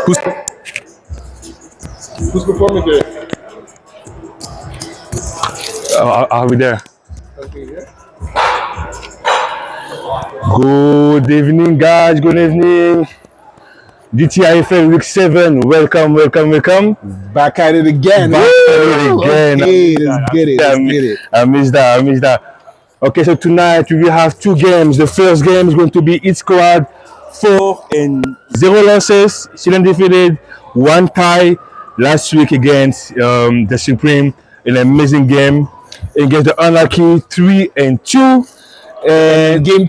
Who's performing today? I'll be there. Okay, yeah. Good evening, guys. Good evening. GTIFL week 7. Welcome. Back at it again. Back at it again. Okay, let's get it. I missed that. Okay, so tonight we will have 2 games. The first game is going to be each squad 4-0 losses, still undefeated, 1 tie last week against the Supreme, an amazing game against the Anarchy 3-2. And Game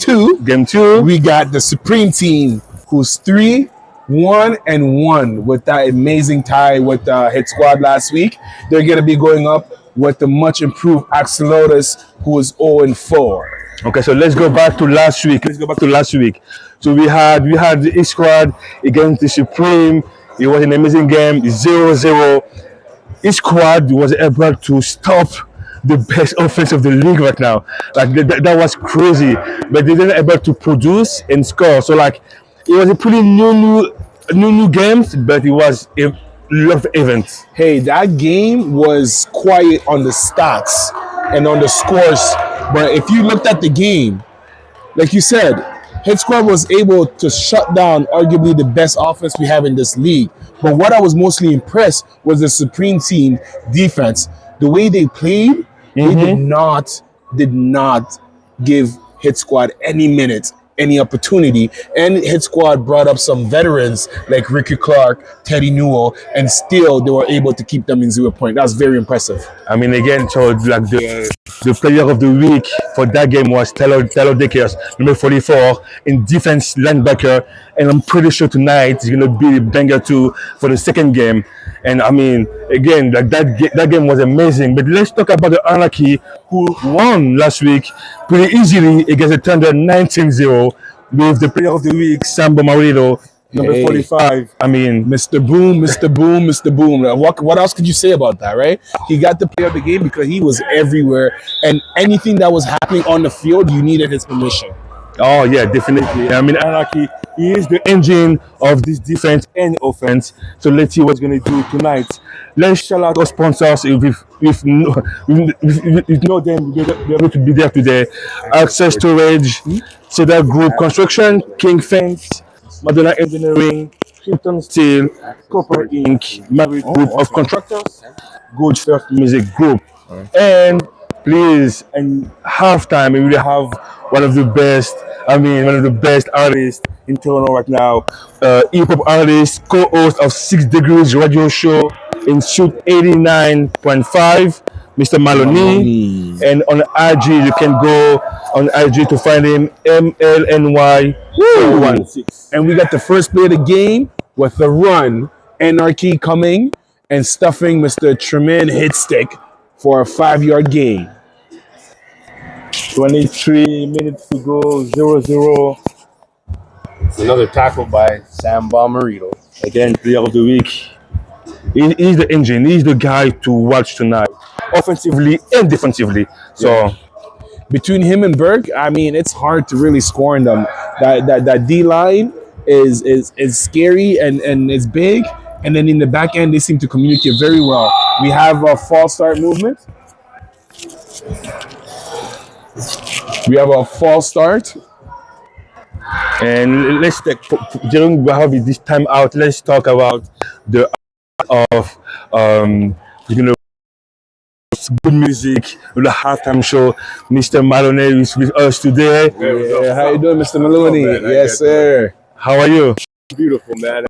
two, we we got the Supreme team, who's 3-1-1 with that amazing tie with the hit squad last week. They're going to be going up with the much improved Axolotls, who is 0-4. Okay, so let's go back to last week. So we had the E squad against the Supreme. It was an amazing game, 0-0. E squad was able to stop the best offense of the league right now. Like that was crazy, but they weren't able to produce and score. So like it was a pretty new games, but it was a lot of events. Hey, that game was quiet on the stats and on the scores. But if you looked at the game, like you said, Hit Squad was able to shut down arguably the best offense we have in this league. But what I was mostly impressed was the Supreme team defense. The way they played, they did not give Hit Squad any minutes, any opportunity. And Hit Squad brought up some veterans like Ricky Clark, Teddy Newell, and still they were able to keep them in 0 point. That's very impressive. I mean, again, so like the player of the week for that game was Taylor Dickers, number 44, in defense linebacker. And I'm pretty sure tonight is going to be banger 2 for the second game. And I mean, again, like that game was amazing. But let's talk about the Anarchy, who won last week pretty easily against the Thunder 19-0 with the player of the week, Sambo Marito, number 45. I mean, Mr. Boom. What else could you say about that, right? He got the player of the game because he was everywhere. And anything that was happening on the field, you needed his permission. oh yeah, definitely. I mean, Anarchy, he is the engine of this defense and offense. So let's see what's going to do tonight. Let's shout out our sponsors. If no them, we're able to be there today. Access Storage, Cedar Group Construction, King Fence, Madonna Engineering, Krypton Steel, Copper Inc., Married Group of Contractors, Good First Music Group. And please, and halftime, we will have one of the best artists in Toronto right now, hip-hop artist, co-host of 6 Degrees radio show in Suite 89.5, Mr. Maloney. And on IG, you can go on IG to find him, MLNY416. And we got the first play of the game with the run, Anarchy coming and stuffing Mr. Tremaine Hitstick for a 5-yard gain. 23 minutes to go, 0-0. Another tackle by Sam Bomarito. Again, player of the week. He's the engine. He's the guy to watch tonight, offensively and defensively. So between him and Burke, I mean, it's hard to really score in them. That D line is scary and it's big. And then in the back end, they seem to communicate very well. We have a false start movement. We have a false start. And let's take, during we have this time out, let's talk about the art of good music with the halftime show. Mr. Maloney is with us today. Yeah, how you doing, Mr. Maloney? Yes, sir. How are you? Beautiful, man.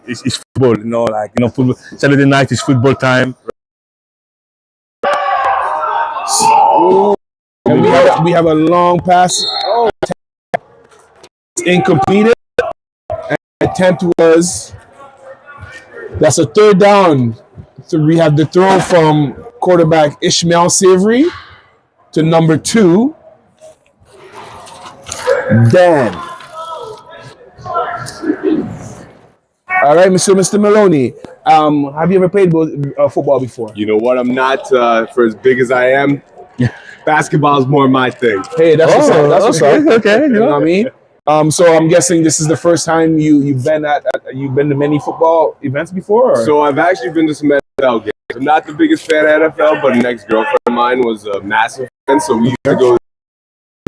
It's football, football. Saturday night is football time. And we have a long pass. It's incompleted. And the attempt was, that's a 3rd down. So we have the throw from quarterback Ishmael Savory to number 2, Dan. All right, Mr. Maloney. Have you ever played football before? You know what? I'm not for as big as I am. Basketball is more my thing. Hey, that's what's up. That's what's up. Okay. You know what I mean? So I'm guessing this is the first time you've been you've been to many football events before. Or? So I've actually been to some NFL games. I'm not the biggest fan of NFL, but an ex-girlfriend of mine was a massive fan, so we used to go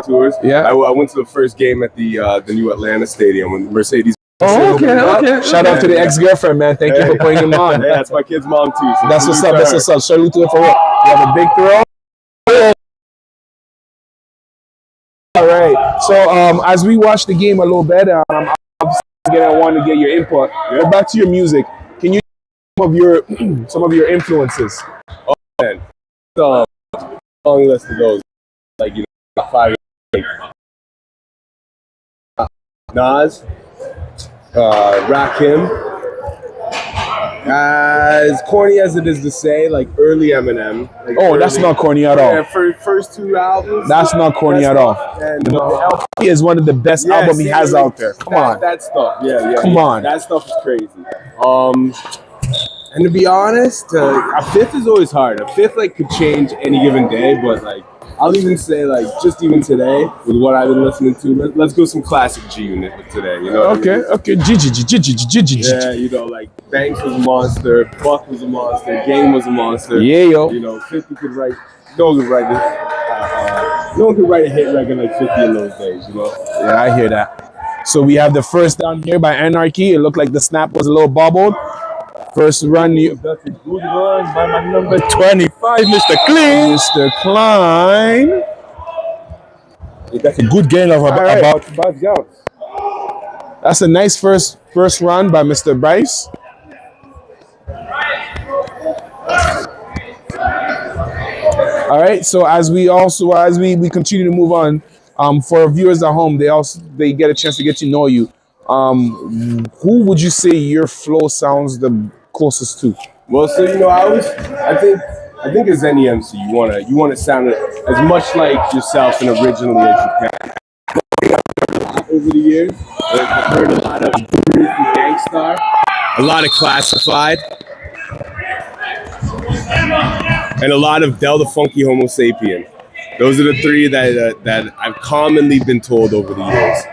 tours. Yeah. I went to the first game at the new Atlanta Stadium when Mercedes. Oh, okay. Shout out to the ex-girlfriend, man. Thank you for putting him on. Yeah, that's my kid's mom too. So that's what's up. That's what's up. Salute to it for what? You have a big throw. All right. So as we watch the game a little bit, I want to get your input. Yeah. Go back to your music. Can you some of your influences? Oh man, long list of those. Like 5. Nas, Rakim. As corny as it is to say, like early Eminem. Like that's not corny at all. Yeah, first 2 albums. That's not corny at all. And LP is one of the best albums he has out there. Come on. That stuff. Yeah. Come on. That stuff is crazy. And to be honest, a fifth is always hard. A fifth could change any given day, but I'll even say just even today with what I've been listening to, let's go some classic G Unit with today. You know? Okay. G. Yeah, Banks was a monster, Buck was a monster, Game was a monster. Yeah, yo. 50 could write. No one could write a hit record like 50 in those days. Yeah, I hear that. So we have the first down here by Anarchy. It looked like the snap was a little bobbled. First run, that's a good run by my number 25, Mr. Clean. Mr. Klein. That's a good gain of about 5 yards. That's a nice first run by Mr. Bryce. All right. So as we continue to move on, for our viewers at home, they get a chance to get to know you. Who would you say your flow sounds the closest to? Well, so I think as any MC, you wanna sound as much like yourself and originally as you can. Over the years, I've heard a lot of Gangstar, a lot of Classified, and a lot of Del the Funky Homo Sapien. Those are the 3 that I've commonly been told over the years.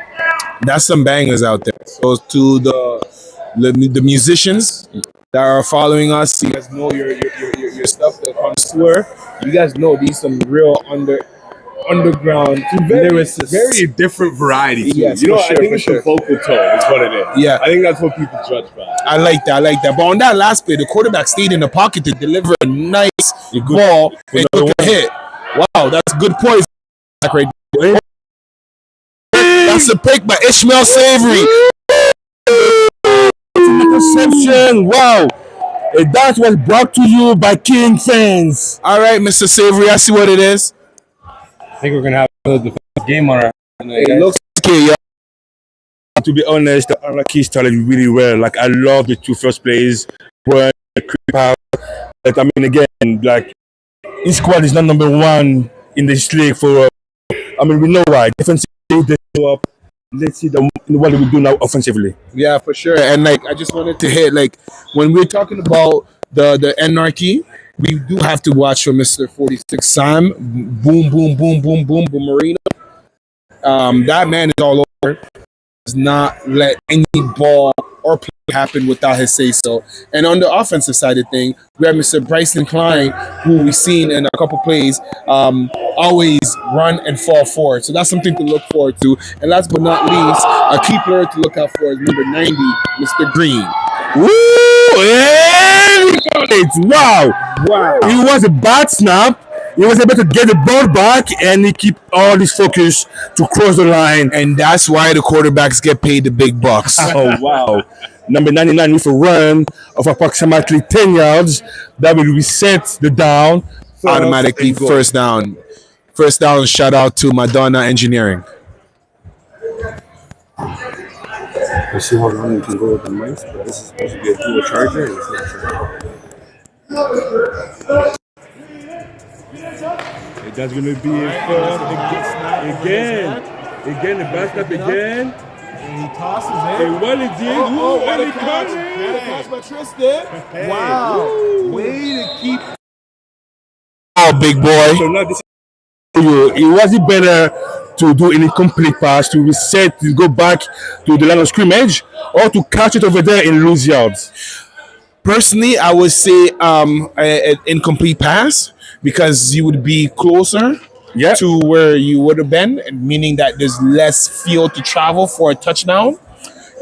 That's some bangers out there. So to the musicians that are following us, you guys know your stuff, the connoisseur. You guys know these some real underground lyricists. Very different variety. Yes, I think it's the vocal tone is what it is. Yeah. I think that's what people judge by. I like that. But on that last play, the quarterback stayed in the pocket to deliver a nice ball and took a hit. Wow, that's good poison. Right there. That's a pick by Ishmael Savory. Interception. Wow. That was brought to you by King fans. All right, Mr. Savory, I see what it is. I think we're going to have the first game on our... It looks okay, yeah. To be honest, the Anarchy started really well. I love the 2 first plays. But I mean, again, his squad is not number 1 in this league for... we know why. Defensively, they show up. Let's see what do we do now offensively. Yeah, for sure. And I just wanted to hit when we're talking about the Anarchy, we do have to watch for Mr. 46 Sam. Boom, boom, boom, boom, boom, boom, Marino. That man is all over. Does not let any ball or play happen without his say so. And on the offensive side of things, we have Mr. Bryson Klein, who we've seen in a couple plays, always run and fall forward. So that's something to look forward to. And last but not least, a key player to look out for is number 90, Mr. Green. Woo! Wow! It was a bad snap. He was able to get the ball back and he keep all his focus to cross the line. And that's why the quarterbacks get paid the big bucks. Oh, wow. Number 99 with a run of approximately 10 yards. That will reset the down. Automatically first down. First down, shout out to Madonna Engineering. Let's see how long we can go with the mics, but this is supposed to be a dual charger and it's not charging. That's going to be a first again. Again, the bad snap again. And he tosses it. And what he did, what a catch. What a catch by Tristan. Hey. Wow. Way to keep. Oh, big boy. So now this is it wasn't better to do an incomplete pass, to reset, to go back to the line of scrimmage, or to catch it over there and lose yards? Personally, I would say an incomplete pass because you would be closer Yeah. to where you would have been, meaning that there's less field to travel for a touchdown.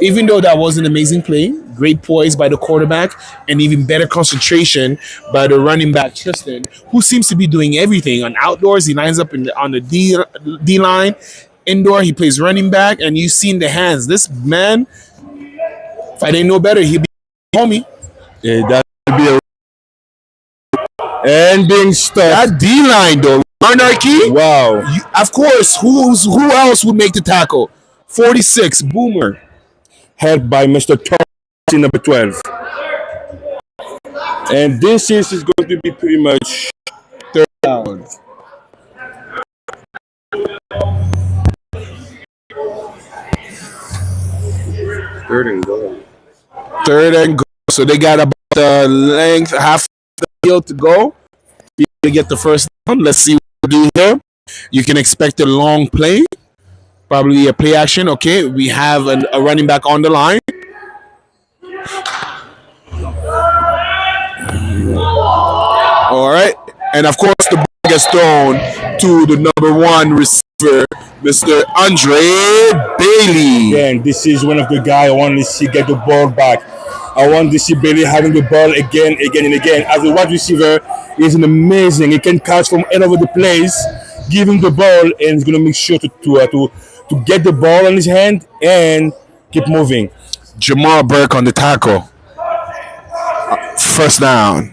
Even though that was an amazing play, great poise by the quarterback, and even better concentration by the running back Tristan, who seems to be doing everything. On outdoors, he lines up on the D line. Indoor, he plays running back, and you've seen the hands. This man, if I didn't know better, he'd be homie. Yeah, that would be and being stuck. That D line though, Anarchy. Wow. Of course, who else would make the tackle? 46, Boomer. Helped by Mr. Thomas in number 12. And this is going to be pretty much Third down. Third and goal. So they got about the length, half the field to go. To get the first down. Let's see what we do here. You can expect a long play. Probably a play action. Okay, we have a running back on the line. All right. And of course, the ball gets thrown to the number one receiver, Mr. Andre Bailey. again. This is one of the guys I want to see get the ball back. I want to see Bailey having the ball again, and again. As a wide receiver, he's an amazing. He can catch from all over the place, give him the ball, and he's gonna make sure to get the ball on his hand and keep moving. Jamal Burke on the tackle. First down.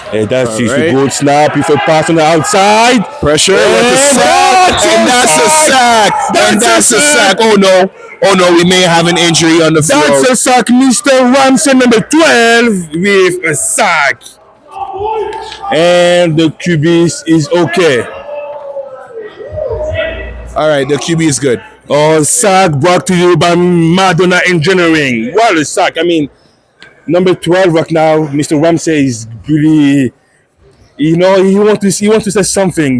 Hey, that's All right. a good snap. If a pass on the outside, Pressure with the sack. And that's a sack. And that's a sack. Oh no. Oh no, we may have an injury on the field. that's a sack. Mr. Ramsey, number 12, with a sack. And the QB is okay. All right, the QB is good. Oh, sack brought to you by Madonna Engineering. What a sack. I mean, number 12 right now, Mr. Ramsey is really, he wants to say something.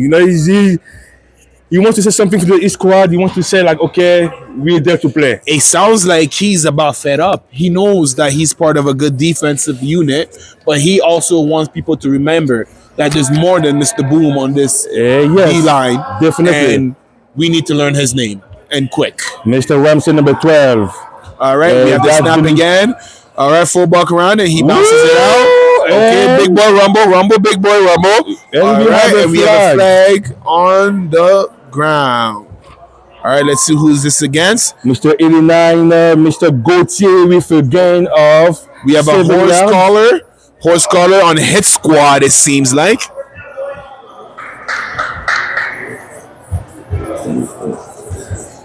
He wants to say something to the East squad. He wants to say like, okay, we're there to play. It sounds like he's about fed up. He knows that he's part of a good defensive unit, but he also wants people to remember that there's more than Mr. Boom on this Yes, D-line. definitely. And we need to learn his name, and quick. Mr. Ramsey, number 12. All right, we have the that's snap really- again. All right, full buck around, and he bounces it out. Okay, and- big boy rumble, big boy rumble. And All we right, have a and we have a flag. flag on the ground. All right, let's see who's this against. Mr. 89, Mr. Gauthier with a gain of. We have a 7 horse yards. collar on hit squad. It seems like.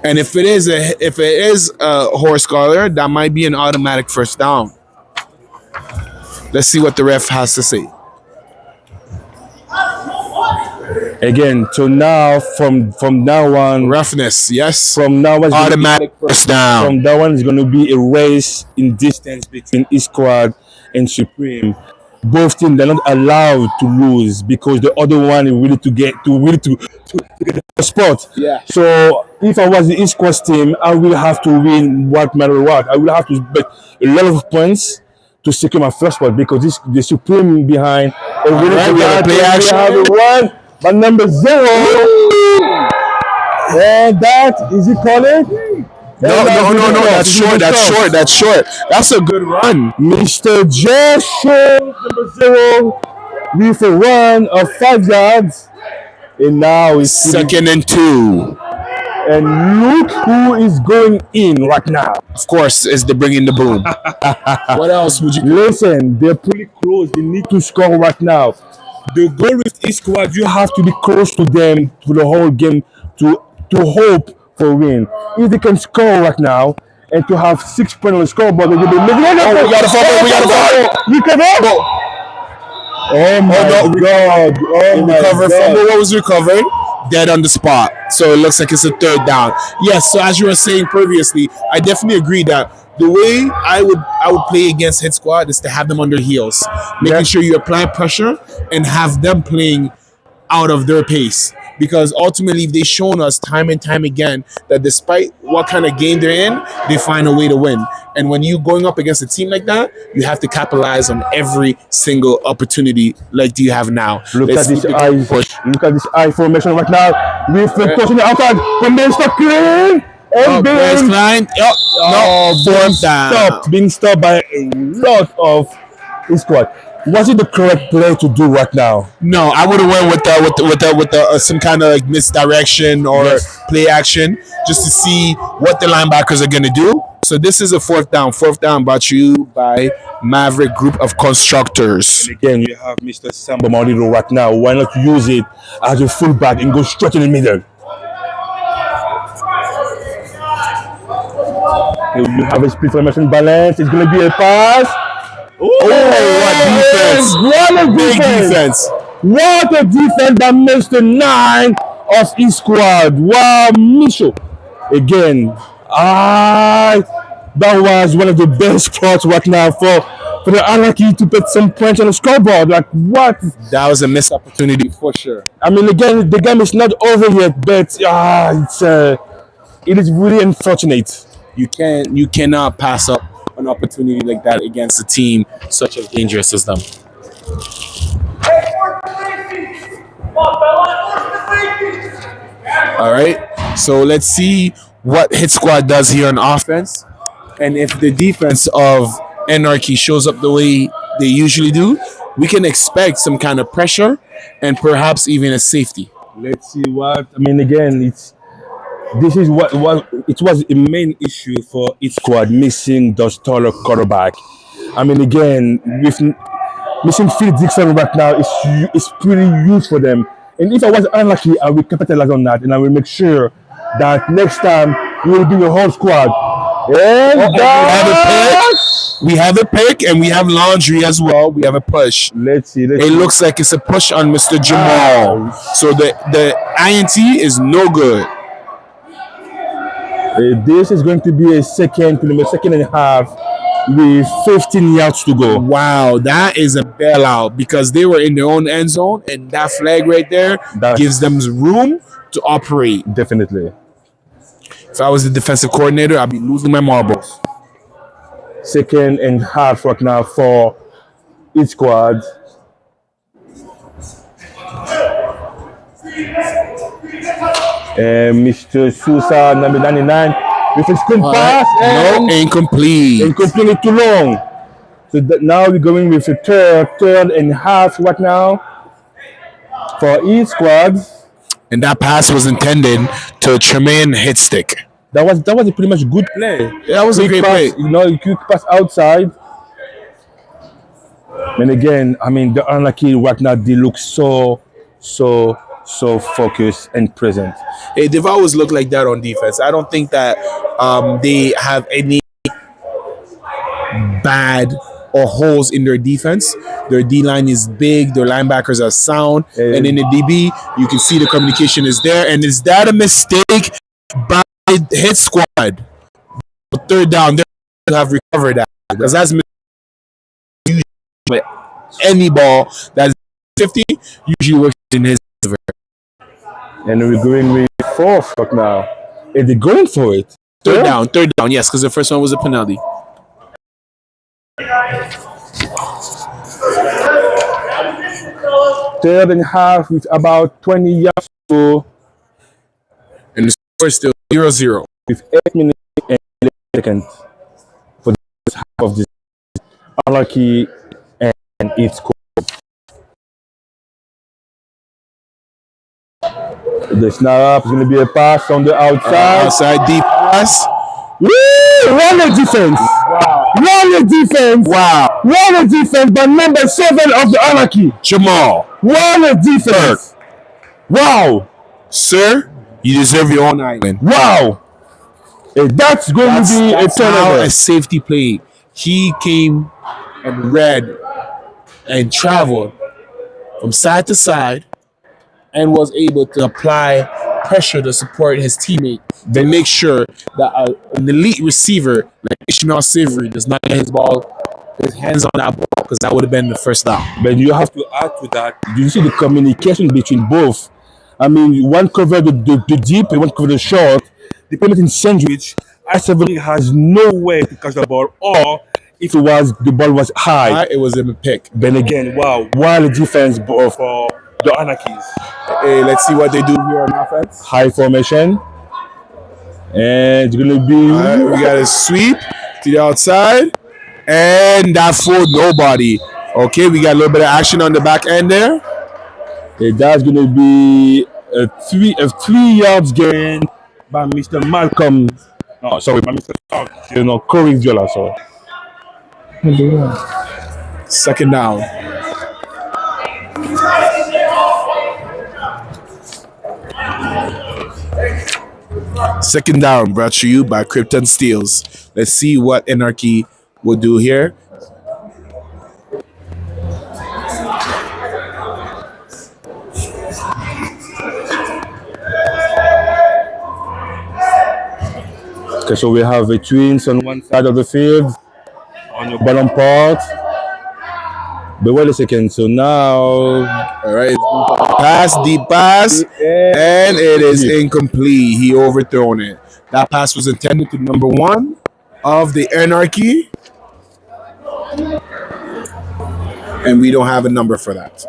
And if it is a horse collar, that might be an automatic first down. Let's see what the ref has to say. Again, so now from now on, Roughness, yes. from now on, Automatic first down. from that one is going to be a race in distance between East Squad and Supreme. Both teams they're not allowed to lose because the other one is willing to get the spot. Yeah. So if I was the East Squad team, I will have to win what matter what. I will have to bet a lot of points to secure my first spot because the Supreme behind. And we right, we have a play action. have a one, but number 0. And that is it called it? No. That's short. That's a good run. Mr. Joshua, number 0, with a run of 5 yards. And now it's Second and 2. And look who is going in right now. Of course, is the bringing the boom. What else would you? Listen, they're pretty close. They need to score right now. The goal with each squad, you have to be close to them for the whole game to hope for a win. If they can score right now and to have 6 points on the scoreboard, they will be making We got a fumble. You can go. Oh my God! Oh my Recovered God! fumble. What was recovered? dead on the spot. So it looks like it's a third down. Yes. So as you were saying previously, I definitely agree that the way I would play against hit squad is to have them on their heels, making sure you apply pressure and have them playing out of their pace. Because ultimately, they've shown us time and time again that despite what kind of game they're in, they find a way to win. And when you're going up against a team like that, you have to capitalize on every single opportunity like you have now. Look Let's at this keep it eye. push. Look at this eye formation right now. With the pushing the outside from being stuck clean. And Bryce being Klein. being stopped by a lot of his squad. Was it the correct play to do right now? No, I would have went with some kind of like misdirection or play action just to see what the linebackers are gonna do. So this is a fourth down. Fourth down brought to you by Maverick Group of Constructors. And again, you have Mr. Samba Maudido right now. Why not use it as a fullback and go straight in the middle? You have a split formation balance. It's going to be a pass. What defense! What a Big defense! defense! What a defense that makes the 9 of his squad. Wow, Micho. Again, that was one of the best spots right now for the Anarchy to put some points on the scoreboard. Like, what? That was a missed opportunity for sure. I mean, again, the game is not over yet, but it is really unfortunate. You cannot pass up an opportunity like that against a team such as dangerous as them. All right, so let's see what Hit Squad does here on offense, and if the defense of Anarchy shows up the way they usually do, we can expect some kind of pressure and perhaps even a safety. Let's see what I mean. Again, this is what it was a main issue for each squad, missing those taller quarterback. I mean, again, with missing Phil Dixon right now is pretty huge for them. And if I was unlucky, I will capitalize on that, and I will make sure that next time we will bring a whole squad. And we have a pick, and we have laundry as well. We have a push. Let's see. It looks like it's a push on Mr. Jamal. So the INT is no good. This is going to be a second and a half with 15 yards to go. Wow, that is a bailout because they were in their own end zone, and that flag right there gives them room to operate. Definitely. If I was the defensive coordinator, I'd be losing my marbles. Second and half right now for each squad. And Mr. Sousa, number 99, with a screen pass. No, incomplete. Completely too long. So now we're going with a third and half right now for each squad. And that pass was intended to Tremaine Hitstick. That was a pretty much good play. Yeah, that was a great pass, play. Quick pass outside. And again, I mean, the Anarchy right now, they look so focused and present. Hey, they've always looked like that on defense. I don't think that they have any bad or holes in their defense. Their D-line is big. Their linebackers are sound. And in the DB, you can see the communication is there. And is that a mistake by Hit Squad? Third down, they have recovered that. Because that's any ball that's 50 usually works in his favor. And we're going with fourth right now. Are they going for it? Third down, yes, because the first one was a penalty. Third and half with about 20 yards to go. And the score is still 0-0. With 8 minutes and 11 seconds for this half of this Anarchy and its score. The snap is going to be a pass on the outside. Outside deep pass. Woo! Run the defense. Wow. Run the defense. Wow. Run the defense by number 7 of the Anarchy. Jamal. Run the defense. Wow. Sir, you deserve your own island. Wow. That's going to be a turnover. A safety play. He came and read and traveled from side to side and was able to apply pressure to support his teammate to make sure that an elite receiver like Ishmael Savory does not get his hands on that ball, because that would have been the first down. But you have to add to that. You see the communication between both. I mean, one covered the deep and one covered the short. The payment in sandwich, Savory has no way to catch the ball, or if the ball was high, It was a pick. then again, wow, wild defense for the Anarchies. Hey, let's see what they do here on offense. High formation. And it's going to be... All right, we got a sweep to the outside. And that fooled nobody. Okay, we got a little bit of action on the back end there. That's going to be a 3 yards gain by Mr. Malcolm. No, sorry, by Mr. Corey Viola, sorry. Second down. Second down brought to you by Krypton Steels. Let's see what Anarchy will do here. Okay, so we have the twins on one side of the field, on the bottom part. But wait a second, so now... All right, deep pass, and it is incomplete. He overthrown it. That pass was intended to number 1 of the Anarchy, and we don't have a number for that.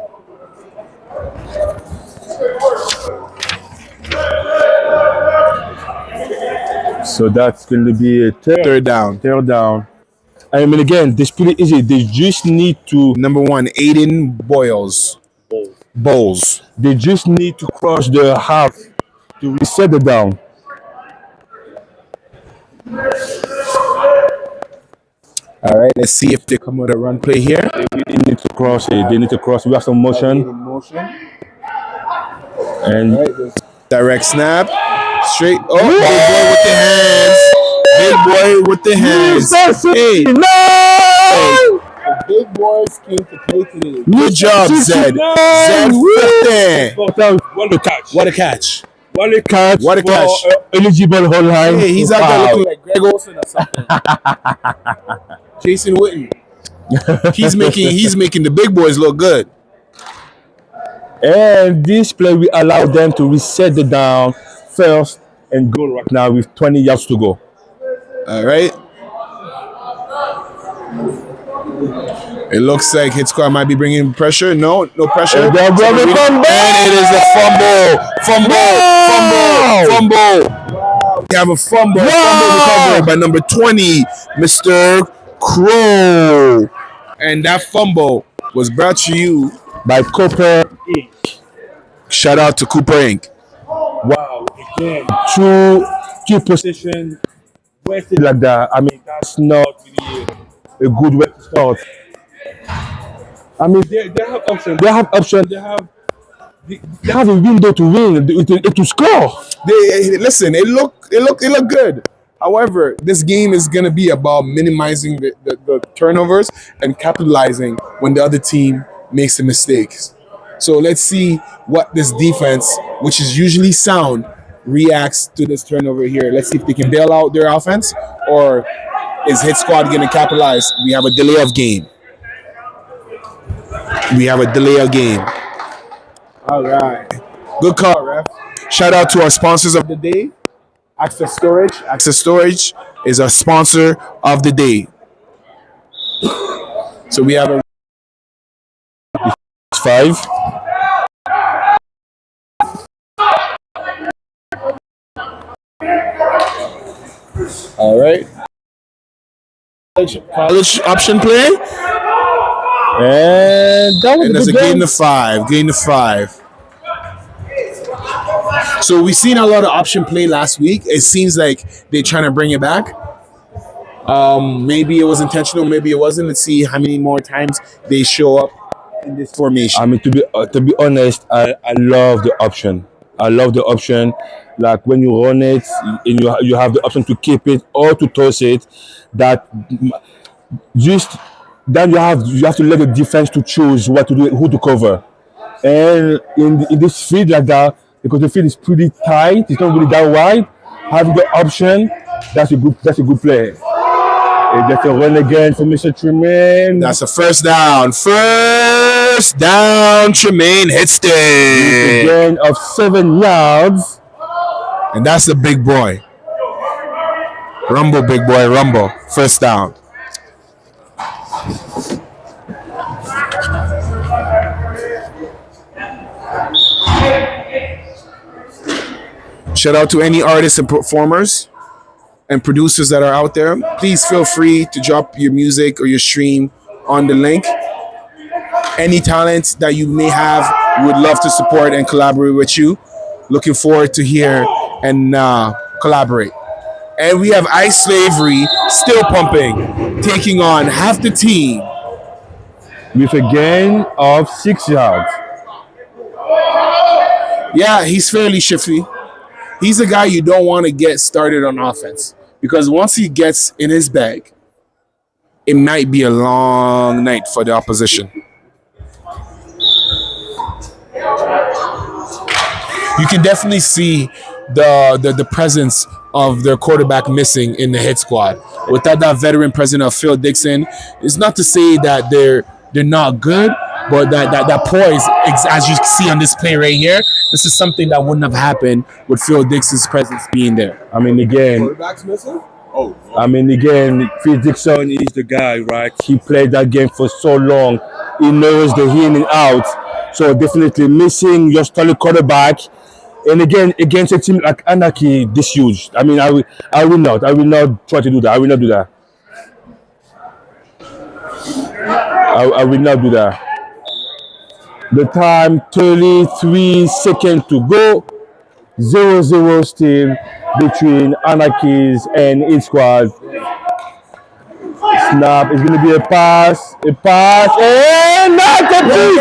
So that's going to be a Third down. Third down. I mean, again, this pretty easy. They just need to... Number 1, Aiden Bowles. They just need to cross the half to reset the down. All right, let's see if they come with a run play here. They really need to cross it. They need to cross. We have some motion. And Direct snap. Straight. Oh, big boy with the hands. Hey. No! The big boys came to play today. Good job, Zed. Zed, What a catch. what a catch. What a catch. What a catch. Eligible whole line. Hey, he's out there looking like Greg Olsen or something. Jason Witten. He's making the big boys look good. And this play will allow them to reset the down first and goal right now with 20 yards to go. All right. It looks like Hit Squad might be bringing pressure. No pressure. And it is a fumble. We have a fumble recovery by number 20, Mr. Crow. And that fumble was brought to you by Cooper Inc. Shout out to Cooper Inc. Wow, again, two position wasted like that. I mean, that's not really a good way to start. I mean, they have options. They have a window to win, to score. Listen, it look good. However, this game is gonna be about minimizing the turnovers and capitalizing when the other team makes the mistakes. So let's see what this defense, which is usually sound, reacts to this turnover here. Let's see if they can bail out their offense, or is Hit Squad going to capitalize? We have a delay of game. All right. Good call, ref. Shout out to our sponsors of the day. Access Storage. Access Storage is a sponsor of the day. So we have a 5. All right. College option play. And that was and there's a gain to 5. Gain to 5. So we've seen a lot of option play last week. It seems like they're trying to bring it back. Maybe it was intentional, maybe it wasn't. Let's see how many more times they show up in this formation. I mean, to be honest, I love the option. Like when you run it, and you have the option to keep it or to toss it. That just then you have to let the defense to choose what to do, who to cover. And in this field like that, because the field is pretty tight, it's not really that wide. Having the option, that's a good play. That's a run again for Mr. Tremaine. That's a first down. First down, Tremaine hits A it. gain of 7 yards. And that's the big boy. Rumble, big boy, rumble. First down. Shout out to any artists and performers and producers that are out there. Please feel free to drop your music or your stream on the link. Any talent that you may have, we would love to support and collaborate with you. Looking forward to hear and collaborate. And we have Ice Slavery still pumping, taking on half the team. With a gain of 6 yards. Yeah, he's fairly shifty. He's a guy you don't want to get started on offense because once he gets in his bag, it might be a long night for the opposition. You can definitely see the presence of their quarterback missing in the hit squad. Without that veteran presence of Phil Dixon, it's not to say that they're not good, but that poise, as you see on this play right here, this is something that wouldn't have happened with Phil Dixon's presence being there. I mean, again, Quarterback's missing? Oh. Phil Dixon is the guy, right? He played that game for so long. He knows the in and out. So definitely missing your solid quarterback. And again, against a team like Anarchy, this huge. I mean, I will not try to do that. I will not do that. I will not do that. The time, 33 seconds to go. 0-0 still between Anarchies and its squad. Snap, it's going to be a pass, and not a pick!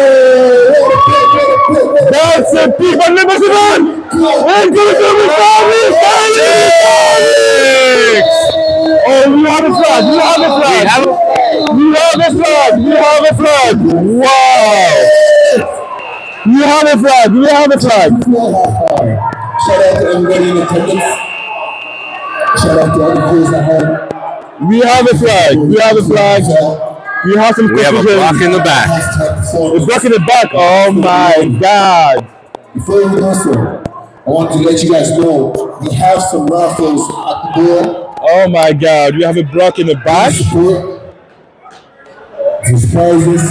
That's a pick on number 7! And goes to the Oh, we have a flag! Wow! We have a flag! Shout out to everybody in attendance. Shout out to all the players at home. We have a flag. We have some We have a block in the back. A block in the back. Oh my God. Before we go, sir, I want to let you guys know we have some raffles at the door. Oh my God. We have a block in the back. There's prizes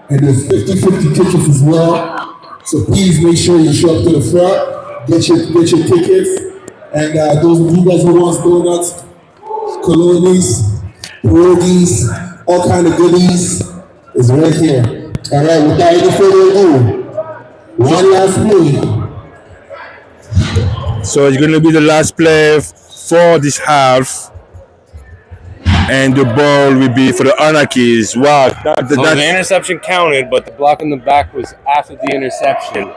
and there's 50-50 tickets as well. So please make sure you show up to the front, get your tickets, and those of you guys who want donuts, colonis, pierogies, all kind of goodies is right here. All right, without any further ado, one last play. So it's going to be the last play for this half. And the ball will be for the Anarchies. Wow. The interception counted, but the block in the back was after the interception.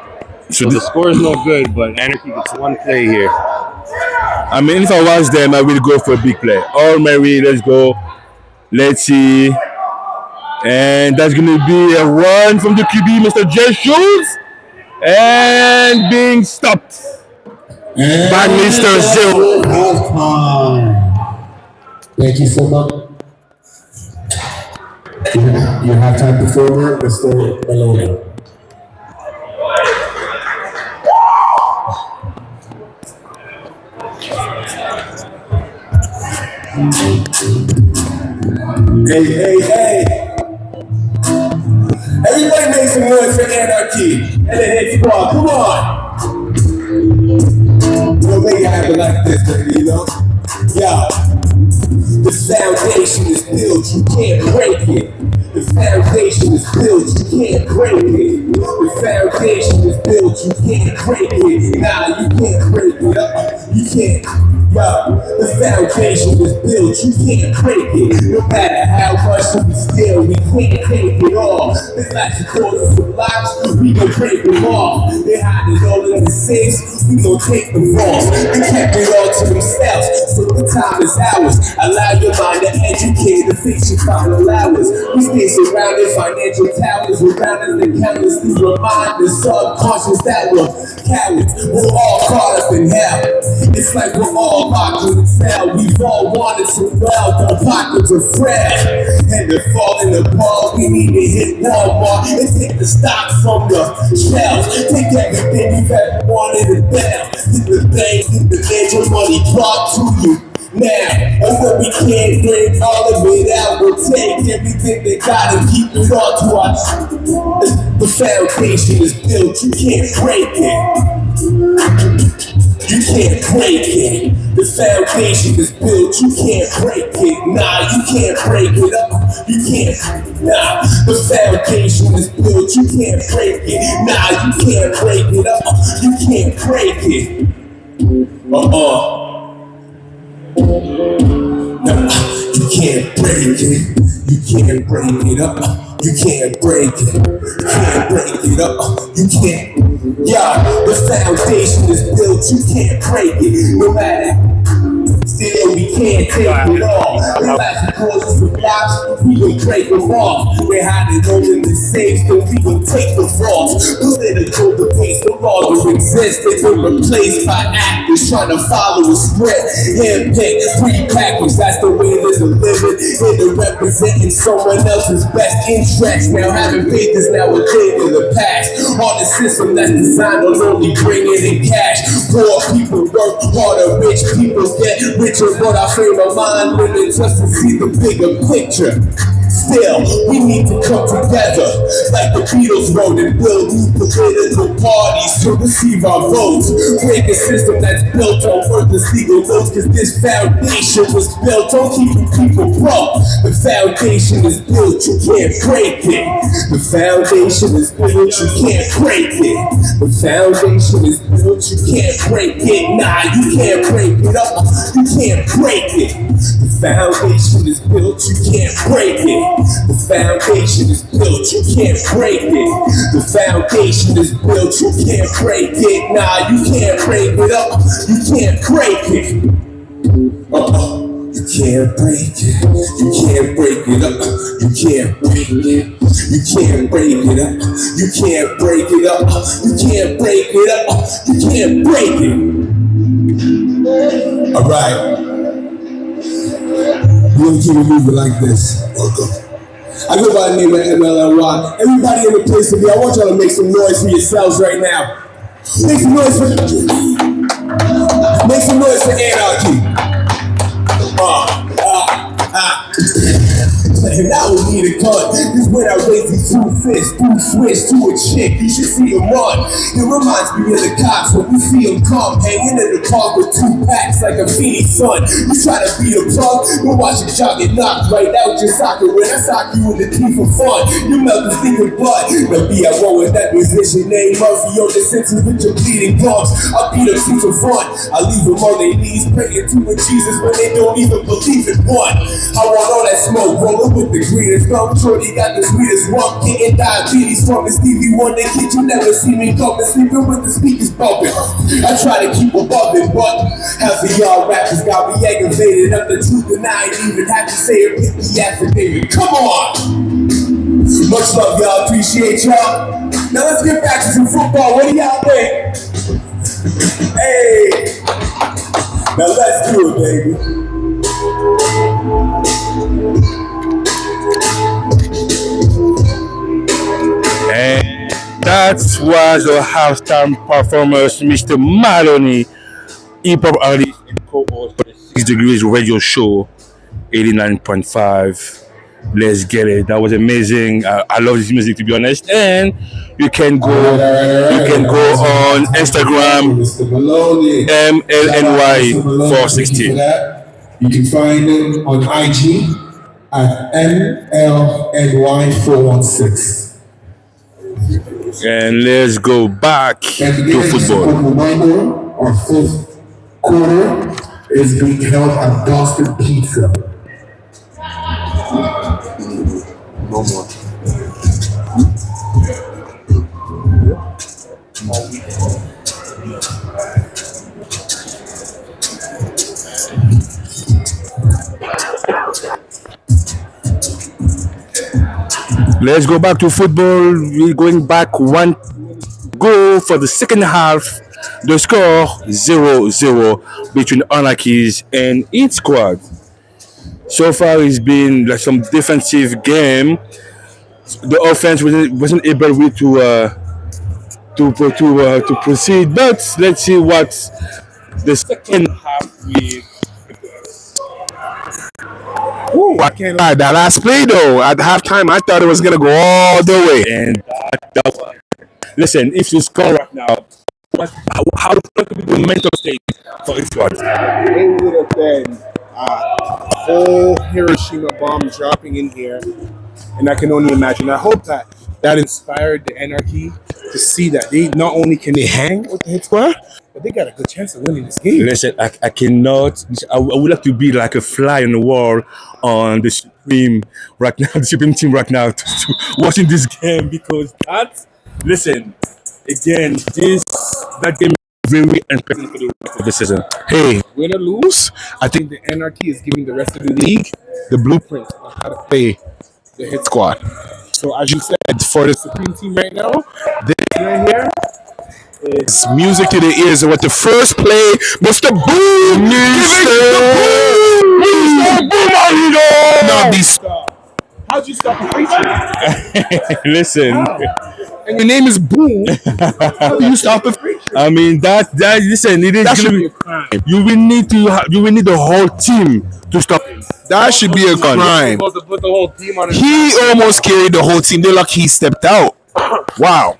So the score is no good, but Anarchy gets one play here. I mean, if I was them, I will go for a big play. All Mary, let's go. Let's see. And that's going to be a run from the QB, Mr. J. Schultz. And being stopped by Mr. Zero. Thank you so much. Your halftime performer, Mr. Maloney. Hey. Everybody make some noise for Anarchy and the hit squad. Come on. We'll make it happen like this, baby, you know? Yeah. The foundation is built, you can't break it. The foundation is built, you can't break it. The foundation is built, you can't break it. Nah, you can't break it. You Yo, the foundation is built, you can't break it. No matter how much we steal, we can't take it all. This life causes some locks, we gon' break them off. They hide it all in the safes, we gon' take the vaults. They kept it all to themselves, so the time is ours. Allow your mind to educate, the fix your final hours. We stay surrounded, financial towers around us, the countless these reminders, subconscious that we're cowards. We're all caught up in hell. It's like we're all locked in the cell. We've all wanted some wealth, our pockets are fresh. And they're falling apart. We need to hit Walmart and take the stock from the shelves. Take everything you've ever wanted and down. Hit the bank, hit the major money brought to you now. And when we can't bring all of it out, we'll take everything they got and keep it all to us. The foundation is built, you can't break it. You can't break it. The foundation is built, you can't break it. Nah, you can't break it up. You can't. Nah, the foundation is built, you can't break it. Nah, you can't break it up. You can't break it. Nah, you can't break it. You can't break it up. You can't break it. You can't break it up. You can't. Yeah, the foundation is built. You can't break it. No matter. Still, we can't take it all. The life causes some blocks, we gon' break them off. We're hiding all in the safes, then we gon' take the vaults. Political debates no longer exist. They've been replaced by actors trying to follow a script. Handpicked, pre-packaged, that's the way there's a living. And they're representing someone else's best interest. Now having faith is now a thing in the past. On the system that's designed on only bringing in cash. Poor people work harder, rich people get richer, but I frame my mind living just to see the bigger picture. Still, we need to come together like the Beatles wrote and build new political parties to receive our votes. Break a system that's built on worthless legal votes, cause this foundation was built on keeping people broke. The foundation is built, you can't break it. The foundation is built, you can't break it. The foundation is built, you can't break it. Nah, you can't break it up, you can't break it. The foundation is built, you can't break it. The foundation is built, you can't break it. The foundation is built, you can't break it. Nah, you can't break it up, you can't break it. You can't break it. You can't break it up. You can't break it. You can't break it up. You can't break it up. You can't break it up. You can't break it. All right. We're gonna keep it moving like this. Welcome. I go by the name of MLNY. Everybody in the place to be, I want y'all to make some noise for yourselves right now. Make some noise for Anarchy. And I would need a gun. This when I raise these two fists, two switch to a chick, you should see him run. It reminds me of the cops when we see him come, hanging in the car with two packs like a feeny son. You try to beat a plug, we'll watch your jaw get knocked right out your socket. When I sock you in the teeth for fun, you melt the thinking blood. Now be at war with that musician named Murphy on the senses with your bleeding gums. I'll beat them to the front. I leave them on their knees praying to a Jesus when they don't even believe in one. I want all that smoke rolling with the greenest gum. Shorty got the sweetest rum, getting diabetes from the Stevie Wonder kid. You never see me coming, sleeping with the speakers bumping. I try to keep above it, but half of y'all rappers got me aggravated. Up the truth and I ain't even have to say it. Pick the affidavit. Come on! Much love, y'all. Appreciate y'all. Now let's get back to some football. What do y'all think? Hey! Now let's do it, baby. And that was a halftime performance, Mr. Madonna, hip-hop artist and co-host for the 6 Degrees radio show, 89.5. Let's get it. That was amazing. I love this music, to be honest. And you can go on Instagram, MLNY460. You can find them on IG at MLNY416. And let's go back to football. Our fourth quarter is being held at Boston Pizza. No more. Let's go back to football. We're going back one goal for the second half. The score 0-0 between Anarchies and each squad. So far, it's been like some defensive game. The offense wasn't able really to proceed. But let's see what the second half will. Ooh, I can't lie. That last play, though, at halftime, I thought it was going to go all the way. And that was, listen, if you score right now, how could be the mental state for each squad? It would have been a whole Hiroshima bomb dropping in here. And I can only imagine. I hope that inspired the Anarchy to see that they not only can they hang with the hit squad, but they got a good chance of winning this game. Listen, I cannot. I would like to be like a fly on the wall on the Supreme right now, the Supreme team right now, watching this game because that. Listen, again, that game is very interesting for the rest of the season. Hey, win or lose, I think the Anarchy is giving the rest of the league the blueprint on how to play the hit squad. So as you said, for the Supreme team right now, this right here is music to the ears. And with the first play, Mr. Boom! Mr. Boom! Now be stopped. How'd you stop a preacher? Listen. Wow. And your name is Boom. How do you stop a preacher? I mean that listen, it is That should gonna be a crime. you will need the whole team to stop him. That should be a crime. Supposed to put the whole team on his He almost carried the whole team. They're lucky he stepped out. Wow.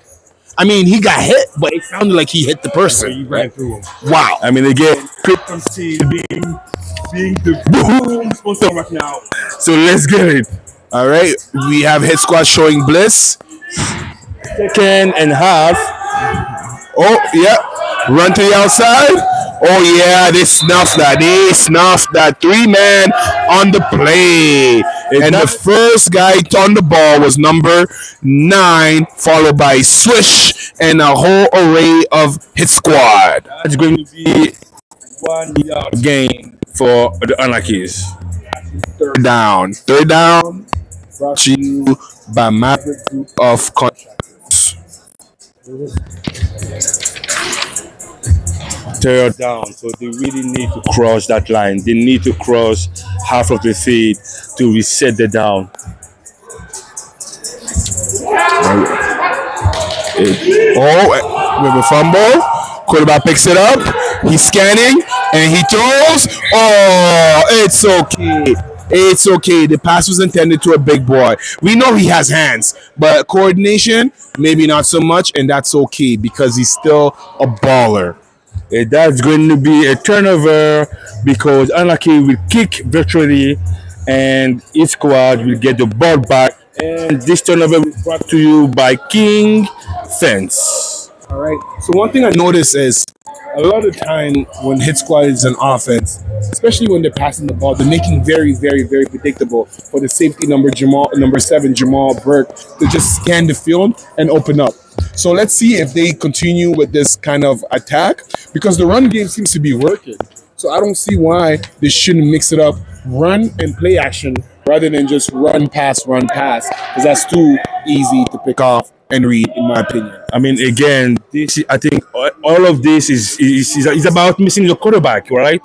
I mean, he got hit, but it sounded like he hit the person. He ran through him. Wow. I mean again, Krypton Steel being the boom sponsor right now. So let's get it. All right. We have hit squad showing bliss. Second and half. Oh, yeah. Run to the outside. Oh, yeah. They snuffed that. 3-man on the play. And the first guy on the ball was number 9, followed by Swish and a whole array of hit squad. That's going to be 1 yard gain for the Anarchies. Third down. Brought to you by Maverick Group of Contractors. Third down, so they really need to cross that line. They need to cross half of the field to reset the down. We have a fumble. Quarterback picks it up. He's scanning and he throws. Oh, it's okay. It's okay. The pass was intended to a big boy. We know he has hands, but coordination, maybe not so much, and that's okay because he's still a baller. That's going to be a turnover because Anarchy will kick virtually and each squad will get the ball back. And this turnover will be brought to you by King Fence. All right. So one thing I noticed is a lot of the time when hit squad is an offense, especially when they're passing the ball, they're making very, very, very predictable for the safety number 7, Jamal Burke, to just scan the field and open up. So let's see if they continue with this kind of attack because the run game seems to be working. So I don't see why they shouldn't mix it up, run and play action rather than just run, pass, because that's too easy to pick off and read, in my opinion. I mean, again, I think all of this is about missing your quarterback, right?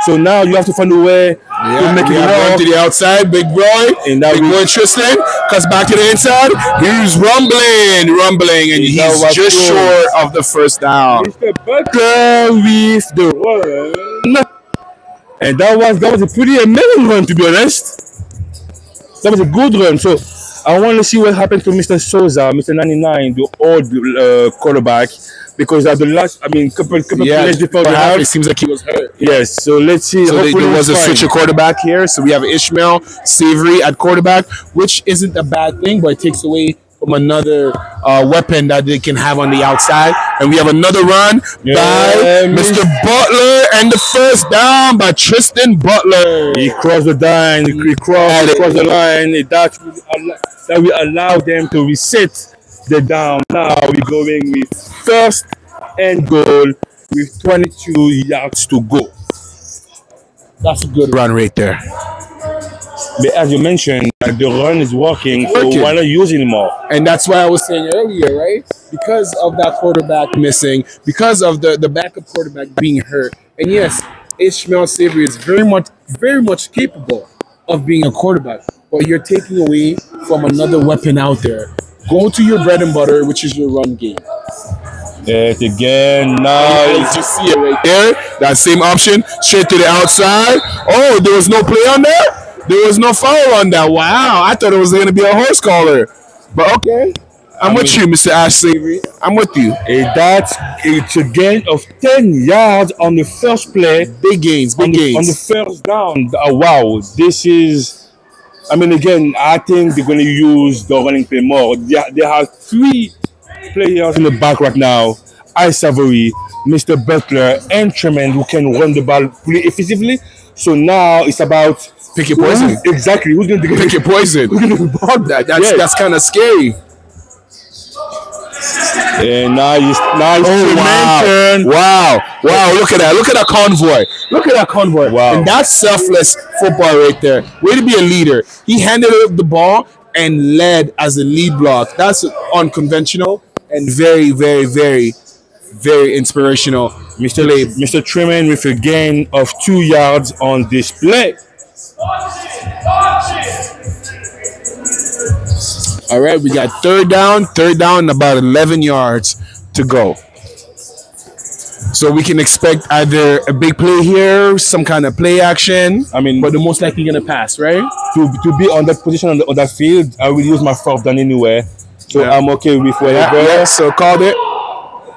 So now you have to find a way to make it run to the outside, big boy. And now big boy Tristan cuts back to the inside. He's rumbling, and he's just short of the first down. Mr. Butler with the run. And that was a pretty amazing run, to be honest. That was a good run. So I want to see what happened to Mr. Souza, Mr. 99, the old quarterback, because at the last, couple plays before the half, it seems like he was hurt. Yes, so let's see. So there was a switch of quarterback here. So we have Ishmael Savory at quarterback, which isn't a bad thing, but it takes away from another weapon that they can have on the outside. And we have another run by Mr. Butler, and the first down by Tristan Butler. He crossed the line. He crossed the line. That will allow them to reset the down. Now we're going with first and goal with 22 yards to go. That's a good run right there. But as you mentioned, the run is working, so why not use it more? And that's why I was saying earlier, right? Because of that quarterback missing, because of the backup quarterback being hurt. And yes, Ishmael Savory is very much capable of being a quarterback, but you're taking away from another weapon out there. Go to your bread and butter, which is your run game. Yet again, now you just see it right there. That same option, straight to the outside. Oh, there was no play on that? There was no foul on that. Wow, I thought it was going to be a horse collar. But okay. I'm with you, Mr. Ash Savory. I'm with you. It's a gain of 10 yards on the first play. Big gains. On the first down. Wow, this is... I mean, again, I think they're going to use the running play more. They have 3 players in the back right now. Savory, Mr. Butler, and Tremaine, who can run the ball pretty effectively. So now it's about... Pick your poison. Exactly. Who's going to pick your poison? Who's going to ball that? That's kind of scary. And now it's wow. Look at that. Look at that convoy. Wow. And that's selfless football right there. Way to be a leader. He handed up the ball and led as a lead block. That's unconventional and very, very, very, very inspirational. Mr. Tremaine with a gain of 2 yards on this play. All right, we got third down, about 11 yards to go. So we can expect either a big play here, some kind of play action. I mean, but they're most likely going to pass, right? To be on that position on that field, I will use my fourth down anyway. So I'm okay with whatever. Yeah, so called it.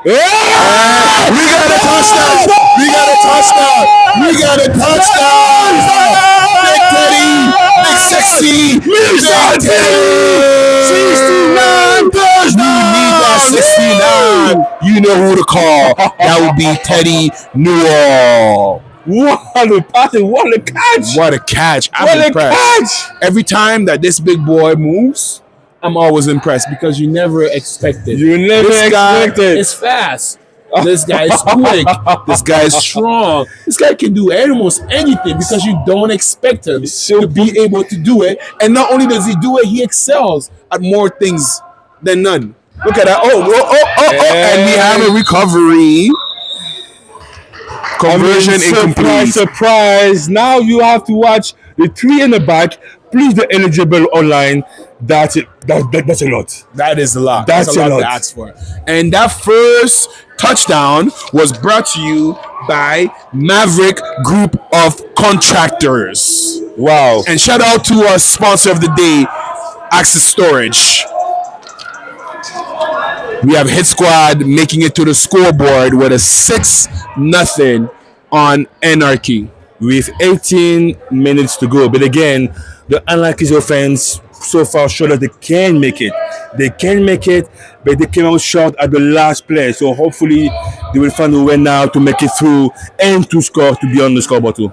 Yeah! We got a touchdown! Big Teddy! Big sexy! Big Teddy! 69 touchdown! You need that 69. You know who to call. That would be Teddy Newell. What a pass! What a catch! What a catch! I'm impressed. Every time that this big boy moves, I'm always impressed because you never expected. This guy is fast. This guy is quick. This guy is strong. This guy can do almost anything because you don't expect him to be able to do it. And not only does he do it, he excels at more things than none. Look at that. And we have a recovery. Conversion incomplete. Surprise. Now you have to watch the 3 in the back. Please, the eligible online. That's it. That's a lot. That is a lot. That's a lot to ask for. And that first touchdown was brought to you by Maverick Group of Contractors. Wow. And shout out to our sponsor of the day, Axel Storage. We have Hit Squad making it to the scoreboard with a 6-0 on Anarchy. With 18 minutes to go. But again, the Anarchy's offense so far showed that they can make it. They can make it, but they came out short at the last play. So hopefully they will find a way now to make it through and to score to be on the scoreboard too.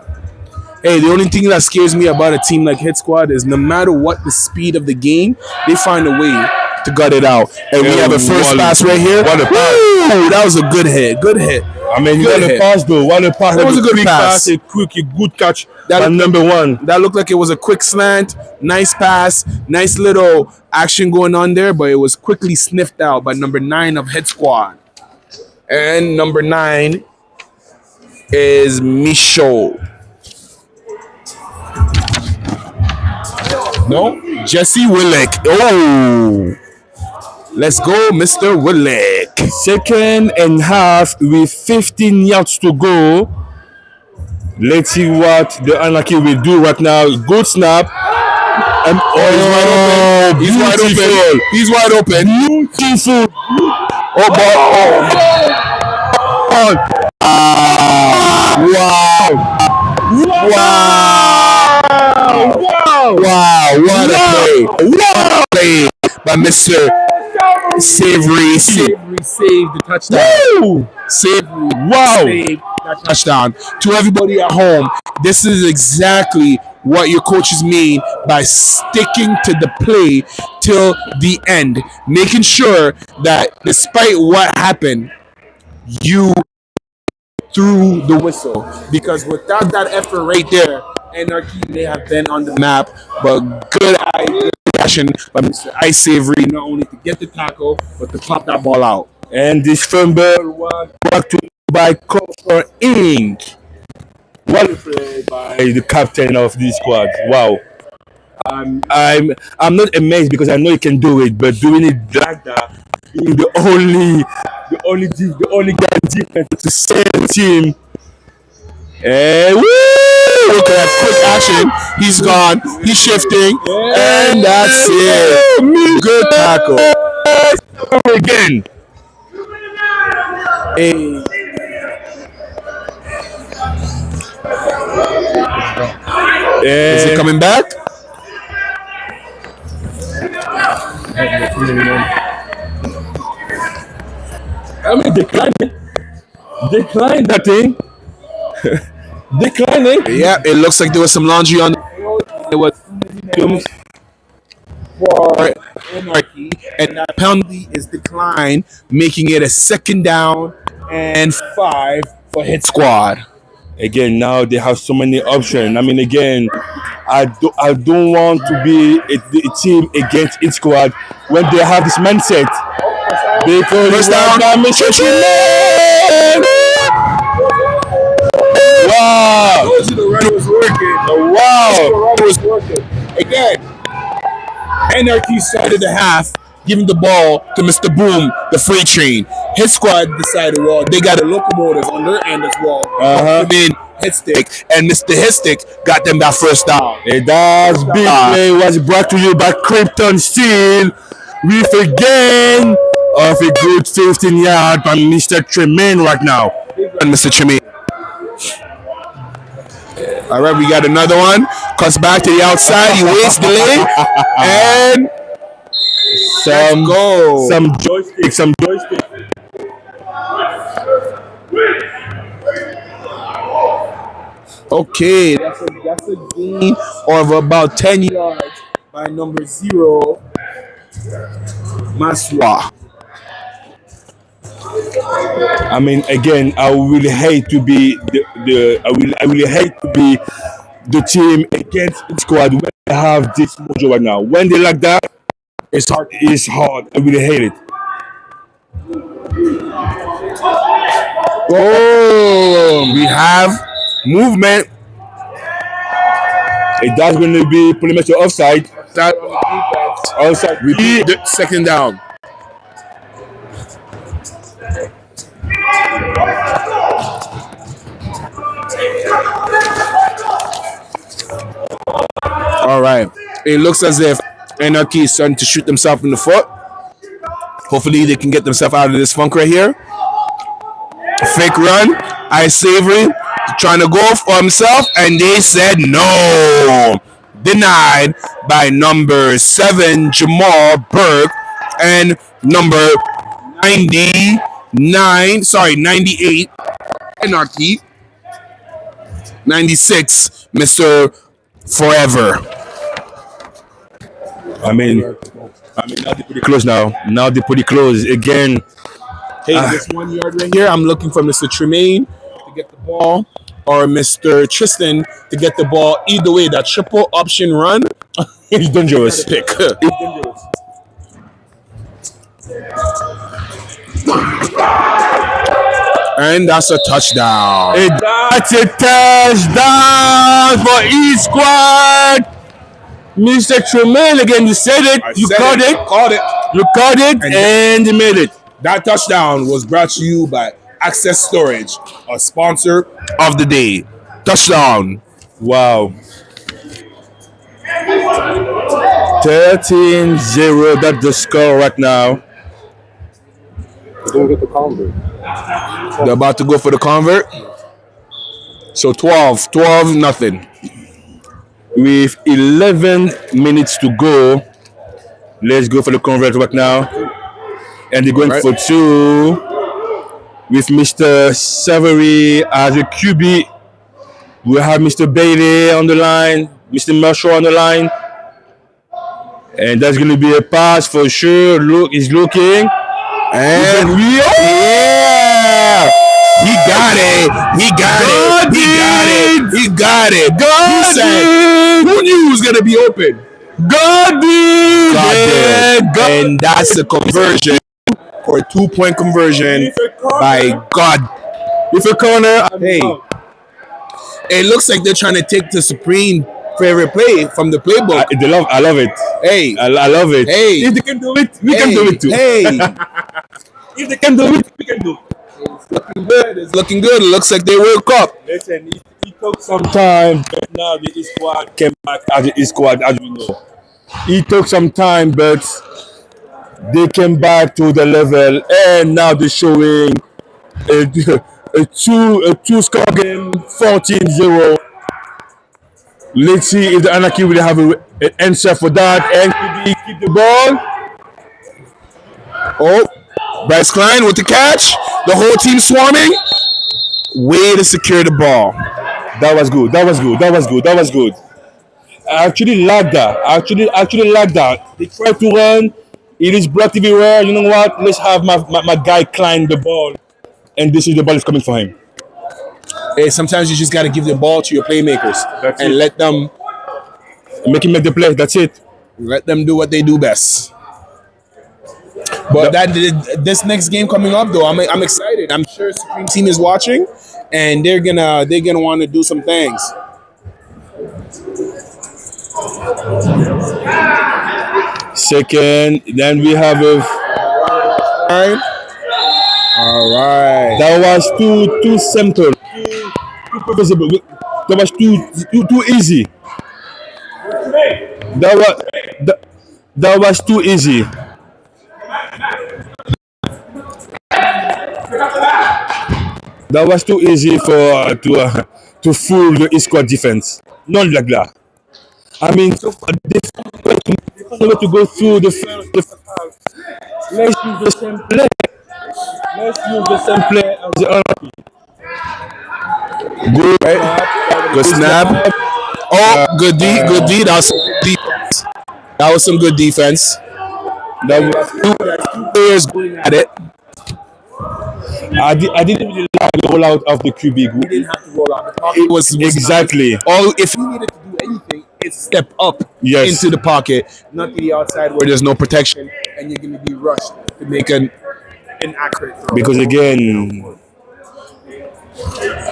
Hey, the only thing that scares me about a team like Hit Squad is no matter what the speed of the game, they find a way to gut it out. And we have a first pass right here. What a pass. Ooh, that was a good hit. Good hit. I mean, what a pass though. What a pass. That was a good pass. A good catch by number 1. That looked like it was a quick slant. Nice pass. Nice little action going on there, but it was quickly sniffed out by number 9 of Hit Squad. And number 9 is Michaud. No, Jesse Willick. Oh, let's go, Mr. Willick. 2nd and half with 15 yards to go. Let's see what the Anarchy will do right now. Good snap. And he's wide open. He's wide open. Beautiful. Wow, what a play. by Mr. Savory. Savory saved the touchdown. Woo! Savory Wow. saved that touchdown. To everybody at home, this is exactly what your coaches mean by sticking to the play till the end, making sure that despite what happened, you threw the whistle. Because without that effort right there, Anarchy may have been on the map, but good eye, good action by Mr. Ice Savory, not only to get the tackle, but to pop that ball out. And this fumble was brought to you by Copper Inc. What a play by the captain of this squad. Wow. I'm not amazed because I know he can do it, but doing it like that, being the only guy in defense to save the team. And woo! Look at that quick action. He's gone. He's shifting. And that's it. Good tackle. Again. Hey. Is it coming back? I mean, decline that thing. Declining. Yeah, it looks like there was some laundry on the field. It was for Anarchy, and that penalty is declined, making it a 2nd down and 5 for Hit Squad. Again, now they have so many options. I mean, again, I don't want to be a team against each squad when they have this mindset. Because First down, Mr. Wow! The run was working. Wow! The run was working. Again, Anarchy started the half, giving the ball to Mr. Boom, the freight train. His squad decided, well, they got a locomotive on their end as well. Then Hit Stick, and Mr. Hit Stick got them that first down. That big play was brought to you by Krypton Steel with a gain of a good 15 yards by Mr. Tremaine right now. And Mr. Tremaine. All right, we got another one. Cuts back to the outside. He waits the lane. And some joystick. Okay, that's a gain of about 10 yards by number 0, Maswa. I mean, again, I really hate to be I really hate to be the team against the squad when they have this mojo right now. When they like that, it's hard. It's hard. I really hate it. Oh, we have movement. That's going to be pretty much offside. Offside. Repeat the 2nd down. All right. It looks as if Anarchy is starting to shoot themselves in the foot. Hopefully they can get themselves out of this funk right here. Fake run. Ice Savory trying to go for himself, and they said no. Denied by number 7, Jamal Burke, and number 98, Anarchy. 96, Mr. Forever. I mean, now they're pretty close now. Now they're pretty close again. Hey, this 1 yard right here, I'm looking for Mr. Tremaine to get the ball, or Mr. Tristan to get the ball. Either way, that triple option run He's dangerous. pick. He's dangerous. And that's a touchdown. That's a touchdown for each squad. Mr. Tremaine, again, you said it. You caught it. You caught it, and you made it. That touchdown was brought to you by Access Storage, a sponsor of the day. Touchdown. Wow. 13-0, that's the score right now. Don't get the convert. They're about to go for the convert. So 12 nothing. With 11 minutes to go, Let's go for the convert right now. And they're going for two with Mr. Savory as a QB. We have Mr. Bailey on the line, Mr. Marshall on the line. And that's going to be a pass for sure. Look, he's looking. And yeah! He got it. He got it. He got it. He got it. God did. Who knew he was going to be open? God did. God did. And that's the conversion for a 2-point conversion by God. If a corner, hey, it looks like they're trying to take the Supreme favorite play from the playbook. I love it. Hey, I love it. Hey, if they can do it, we can do it too. Hey, if they can do it, we can do it. It's looking good. It's looking good. It looks like they woke up. Listen, it took some time, but now the E squad came back as the E squad, as we know. It took some time, but they came back to the level, and now they're showing a two-score game, 14-0. Let's see if the Anarchy will have an answer for that. And could he keep the ball? Oh, Bryce Klein with the catch. The whole team swarming. Way to secure the ball. That was good. That was good. That was good. That was good. I actually like that. I actually like that. They try to run. It is blocked everywhere. You know what? Let's have my guy climb the ball. And this is the ball is coming for him. Hey, sometimes you just got to give the ball to your playmakers and let them make him make the play. That's it. Let them do what they do best. But this next game coming up, though, I'm excited. I'm sure Supreme Team is watching, and they're gonna want to do some things. Second, then we have a. All right. That was too simple. Too profitable. That was too easy. That was too easy. That was too easy for to fool the East Squad defense. Not like that. I mean, so they found to go through the first half. Let's use the same play. Let's use the same play as the Anarchy. Good, good snap. Oh, good D. That was some defense. That was some good defense. That was two players going at it. I didn't really like the rollout of the QB. We didn't have to roll out. It was exactly. All if you needed to do anything, it's step up into the pocket, not to the outside where there's no protection, and you're going to be rushed to make an inaccurate throw. Because again,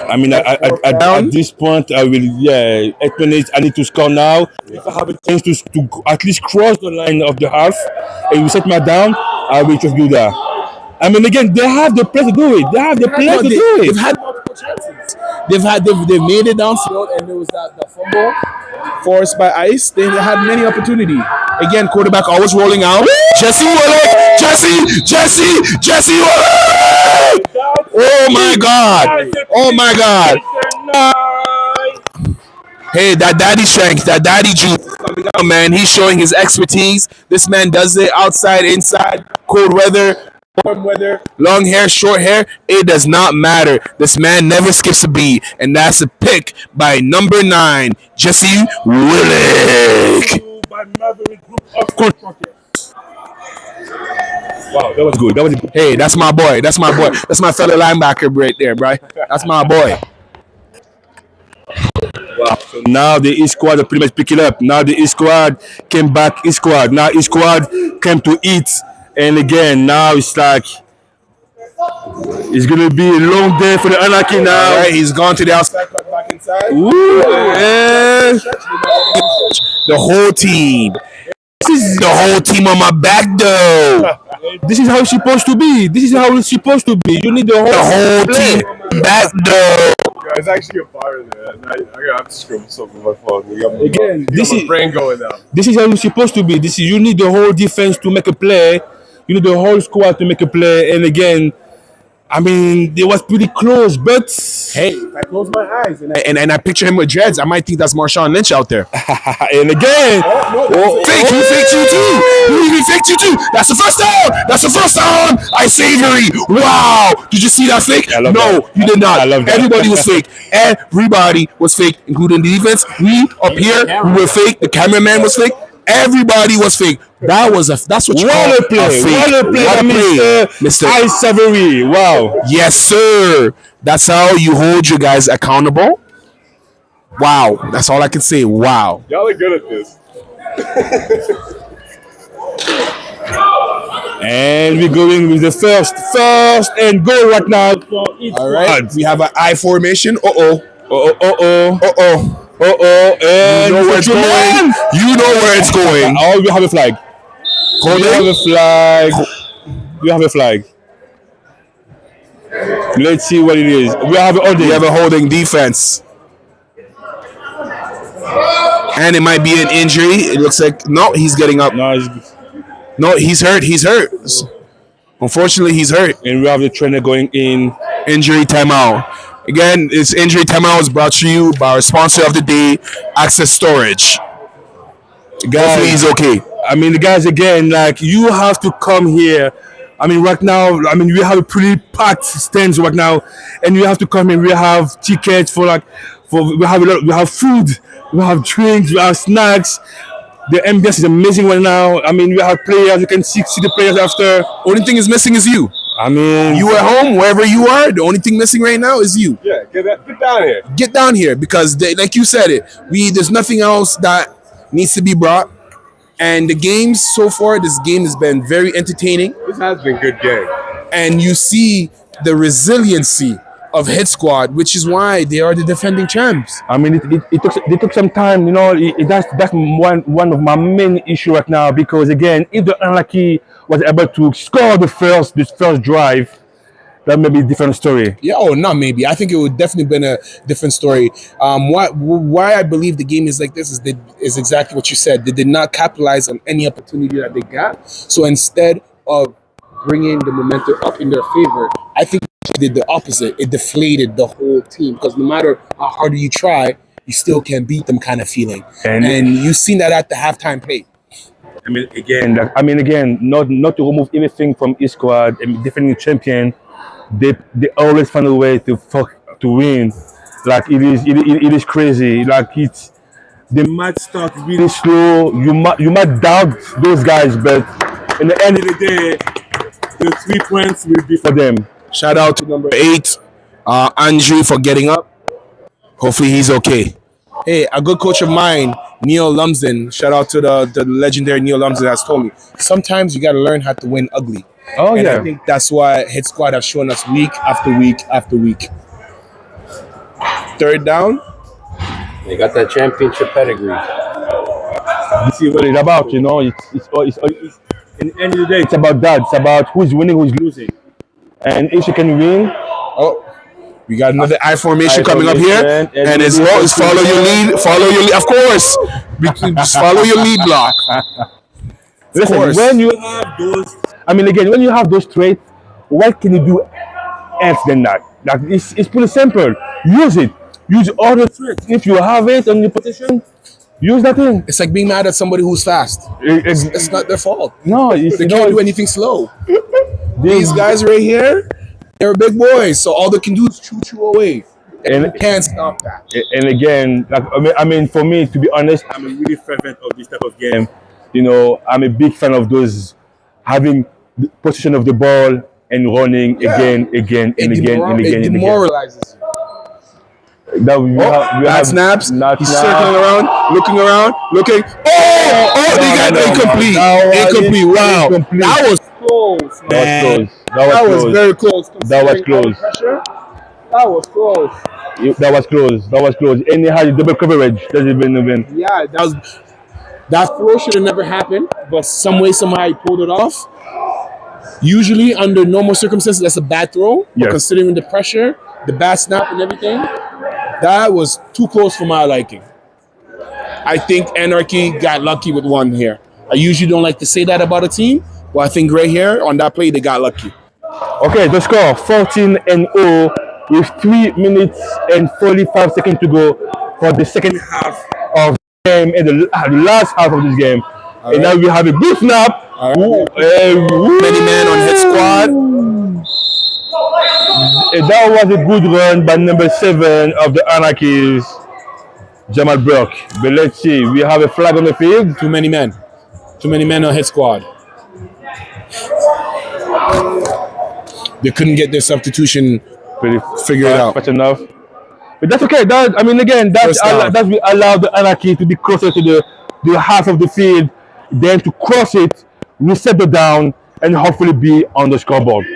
I mean, at this point, I will 8 minutes. I need to score now. If I have a chance to at least cross the line of the half and we set my down, I will just do that. I mean, again, they have the play to do it. They have the play to do it. They've had multiple chances. They've made it downfield, and there was the fumble forced by Ice. They had many opportunity. Again, quarterback always rolling out. Jesse Willick! Jesse Willick! Oh my God! Oh my God! Hey, that daddy strength, that daddy juice is coming out, man. He's showing his expertise. This man does it outside, inside, cold weather, warm weather, long hair, short hair. It does not matter. This man never skips a beat, and that's a pick by number 9, Jesse Willick. Wow, that was good. That was good. Hey, that's my boy. That's my boy. That's my fellow linebacker right there, bro. That's my boy. Wow. So now the East Squad are pretty much picking up. Now the East Squad came back. East Squad. Now East Squad came to eat. And again, now it's like it's gonna be a long day for the Anarchy now. All right, he's gone to the outside, cut back inside. Ooh, yeah. The whole team. This is the whole team on my back, though. This is how it's supposed to be. This is how it's supposed to be. You need the whole team back, though. It's actually a fire there. I have to scribble something on my phone. Again, this is brain going now. This is how it's supposed to be. This is you need the whole defense to make a play. You need the whole squad to make a play. And again, I mean, it was pretty close, but Hey, if I close my eyes and I picture him with dreads, I might think that's Marshawn Lynch out there. and again, Fake, he faked you too. He faked you too. That's the first down. That's the first down. Savory. Wow. Did you see that fake? I love No, that. you did not. I love that. Everybody was fake. Everybody was fake, including the defense. We up here, we were fake. The cameraman was fake. Everybody was fake. That's what you call what a play! a fake. What a play, What a play, Mr. Ice Savory. Wow. Yes, sir. That's how you hold your guys accountable. Wow. That's all I can say. Wow. Y'all are good at this. And we're going with the first and goal right now. All right. We have an I formation. Uh-oh. And You know where it's going. You know where it's going. Oh, we have a flag. We have a flag. We have a flag. Let's see what it is. We have a holding defense. And it might be an injury. It looks like no, he's getting up. No, he's hurt. He's hurt. Unfortunately, he's hurt. And we have the trainer going in. Injury timeout. Again, this injury timeout is brought to you by our sponsor of the day, Access Storage. Hopefully he's okay. I mean, the guys, again, like, you have to come here. I mean, right now, we have a pretty packed stands right now, and you have to come in. We have tickets we have food, we have drinks, we have snacks. The ambience is amazing right now. I mean, we have players. You can see the players after. Only thing is missing is you. I mean, you at home, wherever you are, the only thing missing right now is you. Yeah, get down here. Get down here because, like you said there's nothing else that needs to be brought. And the games so far, this game has been very entertaining. This has been a good game. And you see the resiliency of Hit Squad, which is why they are the defending champs. I mean, it took some time, you know. That's one of my main issue right now, because again, if the Anarchy was able to score this first drive, that may be a different story. Yeah, not maybe. I think it would definitely been a different story. Why I believe the game is like this is exactly what you said. They did not capitalize on any opportunity that they got. So instead of bringing the momentum up in their favor, I think they did the opposite. It deflated the whole team, because no matter how hard you try, you still can't beat them kind of feeling. And you've seen that at the halftime play. I mean, again, not to remove everything from East Squad, defending champion, they always find a way to win. Like, it is crazy. Like, they might start really slow. You might doubt those guys, but in the end of the day, the 3 points will be for them. Shout out to number 8, Andrew, for getting up. Hopefully he's okay. Hey, a good coach of mine, Neil Lumsden, shout out to the legendary Neil Lumsden, has told me, sometimes you got to learn how to win ugly. Oh, and yeah. I think that's why Hit Squad have shown us week after week after week. Third down. They got that championship pedigree. You see what it's about, you know. It's in the end of the day, it's about that. It's about who's winning, who's losing. And if you can win, we got another I formation coming up here, and it's follow your lead, of course. Just follow your lead block. Listen, when you have those, when you have those traits, what can you do else than that? Like, it's pretty simple. Use it. Use all the traits. If you have it on your position, use that thing. It's like being mad at somebody who's fast. It's not their fault. No, they can't do anything slow. These guys right here, they're big boys, so all they can do is choo away. And you can't stop that. And again, like, for me, to be honest, I'm a really fervent of this type of game. You know, I'm a big fan of those having the position of the ball and running again. It demoralizes you. That we have snaps. He's snaps. circling around, looking. They got incomplete. Incomplete. Wow. That was close, man. That was very close. That was close. That was close. That was close. And he had a double coverage. That's even. Yeah, that throw should have never happened, but some way, somehow he pulled it off. Usually, under normal circumstances, that's a bad throw. But considering the pressure, the bad snap and everything, that was too close for my liking. I think Anarchy got lucky with one here. I usually don't like to say that about a team, but I think right here on that play, they got lucky. Okay, the score 14-0 with 3 minutes and 45 seconds to go for the second half of the game and the last half of this game. And now we have a good snap. Many men on hit squad. That was a good run by number 7 of the Anarchies, Jamal Burke. But let's see, we have a flag on the field. Too many men on hit squad. They couldn't get their substitution figured out. Much enough. But that's okay. That we allow the Anarchy to be closer to the half of the field, then to cross it, reset the down, and hopefully be on the scoreboard.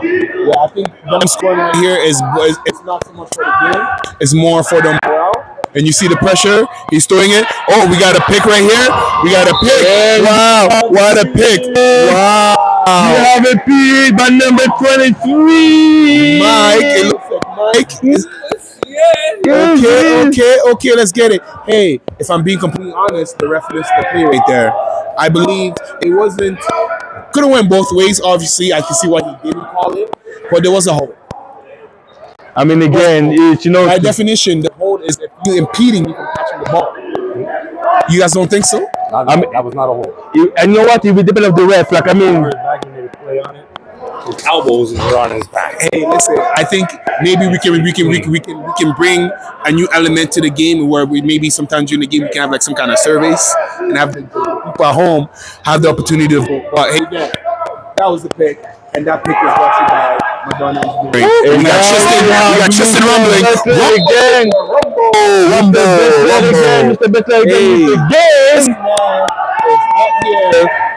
Yeah, I think them scoring right here is it's not so much for the game. It's more for the morale. And you see the pressure. He's throwing it. Oh, we got a pick right here. We got a pick. Wow, what a pick. Wow. We have a pick by number 23. Mike. It looks like Mike. Okay, let's get it. Hey, if I'm being completely honest, the ref missed the play right there. I believe it wasn't. Could have went both ways. Obviously, I can see why he didn't call it, but there was a hold. I mean, again, it's, by definition, the hold is if you're impeding me from catching the ball. You guys don't think so? That was not a hold. And you know what? If we develop the ref, like, I mean, Play on it. His elbows were on his back. Hey, listen. I think maybe we can bring a new element to the game where we maybe sometimes during the game we can have like some kind of surveys and have the people at home have the opportunity to vote. But hey, that was the pick, and that pick was brought to you by Madonna Engineering. We got Tristan rumbling. Rumble. Mr. Better again.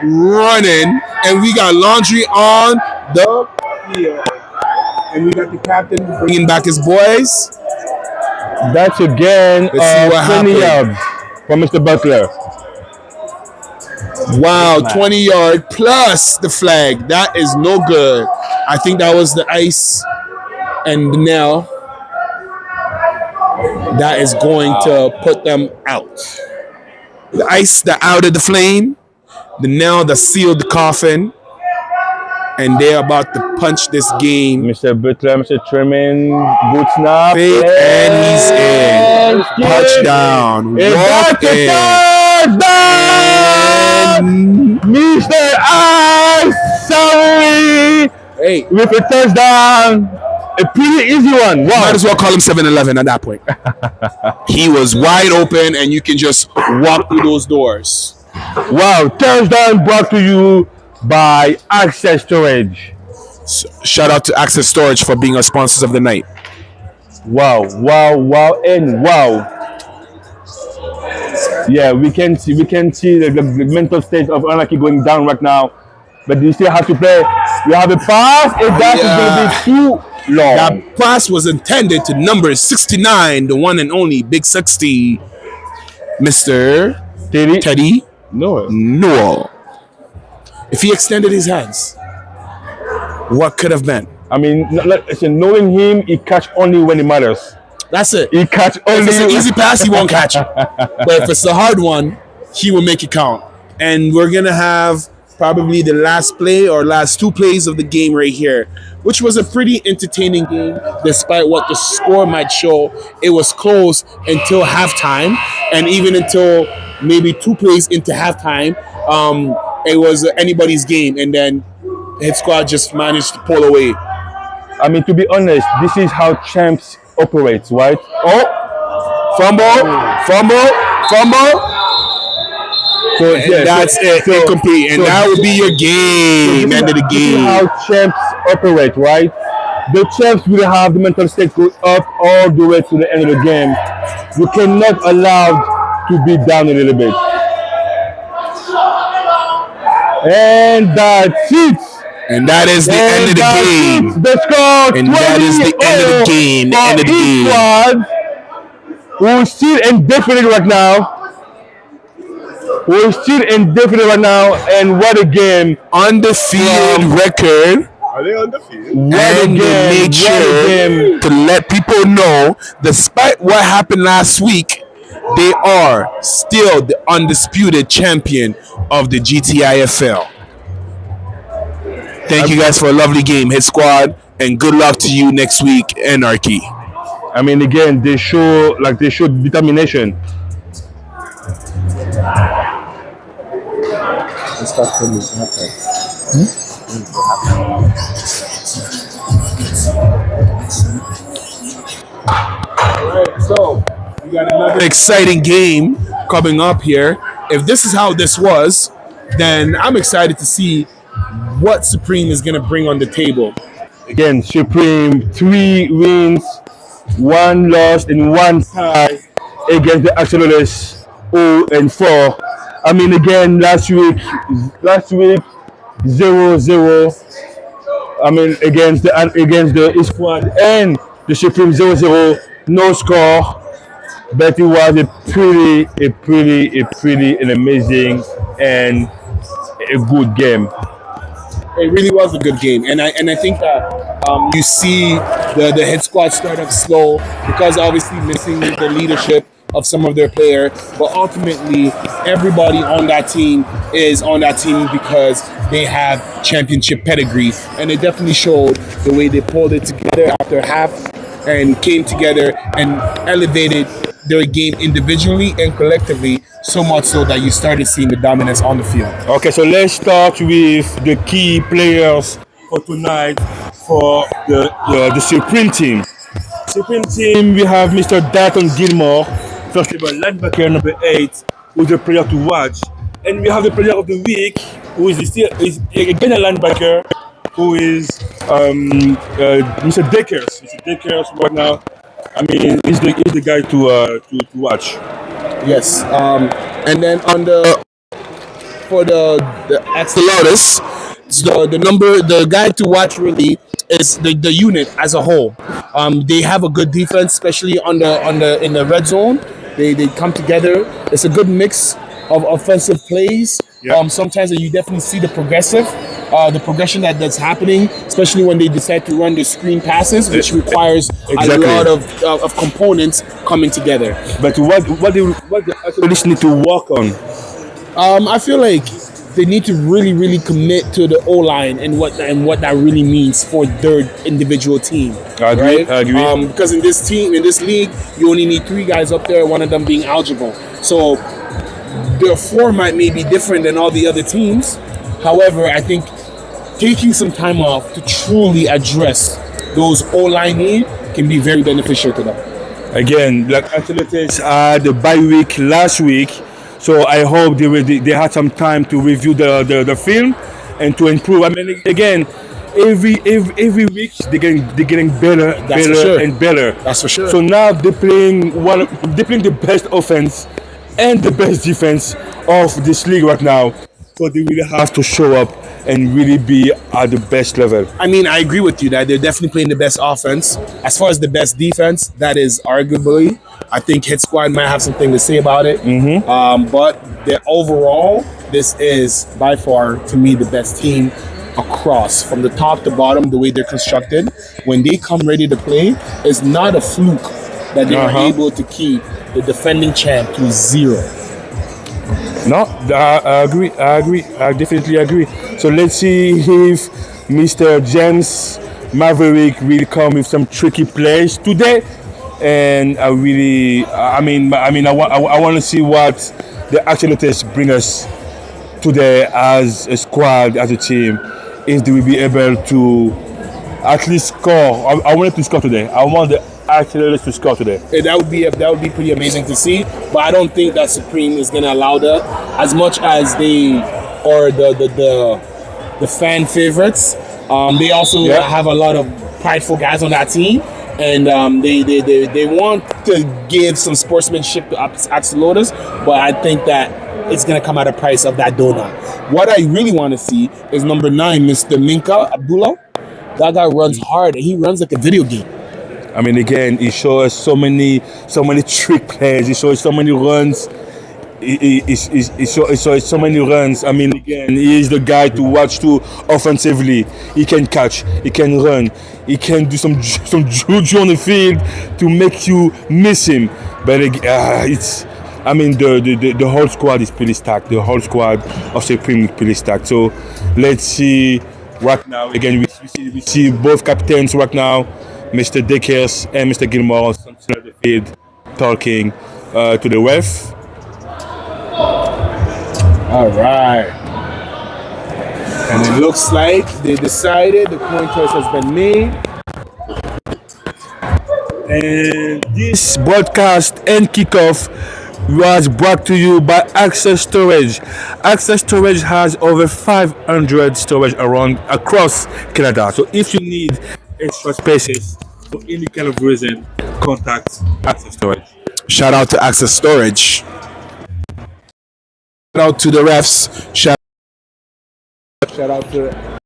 Running, and we got laundry on the field, and we got the captain bringing back his boys. That's again 20 yards for Mr. Butler. Wow, 20 yard plus the flag. That is no good. I think that was the ice and the nail that is going to put them out. The ice that outed the flame, the nail that sealed the coffin, and they're about to punch this game. Mr. Butler, Mr. Trimming, good snap. And he's in. Touchdown. Walk in. Mr. Sorry. Hey. With a touchdown. A pretty easy one. Wow. Might as well call him 7-Eleven at that point. He was wide open, and you can just walk through those doors. Wow. Touchdown brought to you by Access Storage. Shout out to Access Storage for being our sponsors of the night. Wow, and wow. Yeah, we can see the mental state of Anarchy going down right now. But you still have to play. You have a pass, and that is going to be too long. That pass was intended to number 69, the one and only Big 60, Mr. Teddy Newell. If he extended his hands, what could have been? I mean, listen, knowing him, he catch only when it matters. That's it. He catch only. If it's an easy pass, he won't catch it. But if it's a hard one, he will make it count. And we're going to have probably the last play or last two plays of the game right here, which was a pretty entertaining game, despite what the score might show. It was close until halftime, and even until maybe two plays into halftime, it was anybody's game, and then Hit Squad just managed to pull away. I mean, to be honest, this is how champs operates, right? Oh, fumble. So that's it, incomplete, and that would be your game, end of the game. This is how champs operate, right? The champs will have the mental state go up all the way to the end of the game. You cannot allow to be down a little bit. And that's it. And that is the end of the game. The score. And that is the end of the game. The end of the game. We're still indefinite right now. And what a game. Undefeated record. Are they undefeated? And they made sure to let people know, despite what happened last week, they are still the undisputed champion of the GTIFL. Thank you guys for a lovely game, Hit Squad, and good luck to you next week, Anarchy. I mean, again, they show determination. Alright, so we got another exciting game coming up here. If this is how this was, then I'm excited to see what Supreme is going to bring on the table. Again, Supreme 3 wins, 1 loss, and 1 tie against the Axolotls 0-4. I mean, again, last week 0-0. I mean, against the squad and the Supreme 0-0, no score, but it was a pretty and amazing and a good game. It really was a good game, and I think that you see the Hit Squad start up slow because obviously missing the leadership of some of their players, but ultimately everybody on that team is on that team because they have championship pedigree, and it definitely showed the way they pulled it together after half and came together and elevated their game individually and collectively, so much so that you started seeing the dominance on the field. Okay, so let's start with the key players for tonight for the Supreme team. Supreme team, we have Mr. Dalton Gilmore, first of all, linebacker number 8, who's the player to watch. And we have the player of the week, who is again a linebacker, who is Mr. Deckers. Mr. Deckers right now, I mean, he's the guy to watch. Yes, and then for the Axolotls, the guy to watch really is the unit as a whole. They have a good defense, especially in the red zone. They come together. It's a good mix of offensive plays. Yeah. Sometimes you definitely see the progression that's happening, especially when they decide to run the screen passes, which requires a lot of components coming together. But what the Axolotls need to work on? I feel like they need to really commit to the O-line and what that really means for their individual team. I agree. Right? I agree. Because in this league, you only need 3 guys up there, one of them being eligible. So their format may be different than all the other teams. However, I think taking some time off to truly address those O-line needs can be very beneficial to them. Again, like Axolotls had the bye week last week, so I hope they had some time to review the film and to improve. I mean, again, every week they're getting better and better. That's for sure. So now they're playing the best offense and the best defense of this league right now. So they really have to show up and really be at the best level. I mean, I agree with you that they're definitely playing the best offense. As far as the best defense, that is arguably, I think Hit Squad might have something to say about it. Mm-hmm. But overall, this is by far, to me, the best team across, from the top to bottom, the way they're constructed. When they come ready to play, it's not a fluke that they were able to keep the defending champ to 0. No, I agree. I definitely agree. So let's see if Mr. James Maverick will come with some tricky plays today. And I want to see what the Axolotls bring us today as a squad, as a team. If they will be able to at least score. I want them to score today. I want the Axolotls to score today. That would be pretty amazing to see, but I don't think that Supreme is going to allow that. As much as they are the fan favorites, they also have a lot of prideful guys on that team, and they want to give some sportsmanship to Axolotls, but I think that it's going to come at a price of that donut. What I really want to see is number 9, Mr. Minka Abdullah. That guy runs hard, and he runs like a video game. I mean, again, he shows so many trick plays. He shows so many runs. He shows so many runs. I mean, again, he is the guy to watch too offensively. He can catch. He can run. He can do some juju on the field to make you miss him. But I mean, the whole squad is pretty stacked. The whole squad of Supreme is pretty stacked. So let's see right now. Again, we see both captains right now, Mr. Dickers and Mr. Gilmore, on the field, talking to the ref. All right. And it looks like they decided the coin toss has been made. And this broadcast and kickoff was brought to you by Axel Storage. Axel Storage has over 500 storage across Canada. So if you need extra spaces for any kind of reason, contact Axel Storage. Shout out to Access Storage. Shout out to the refs. Shout out to the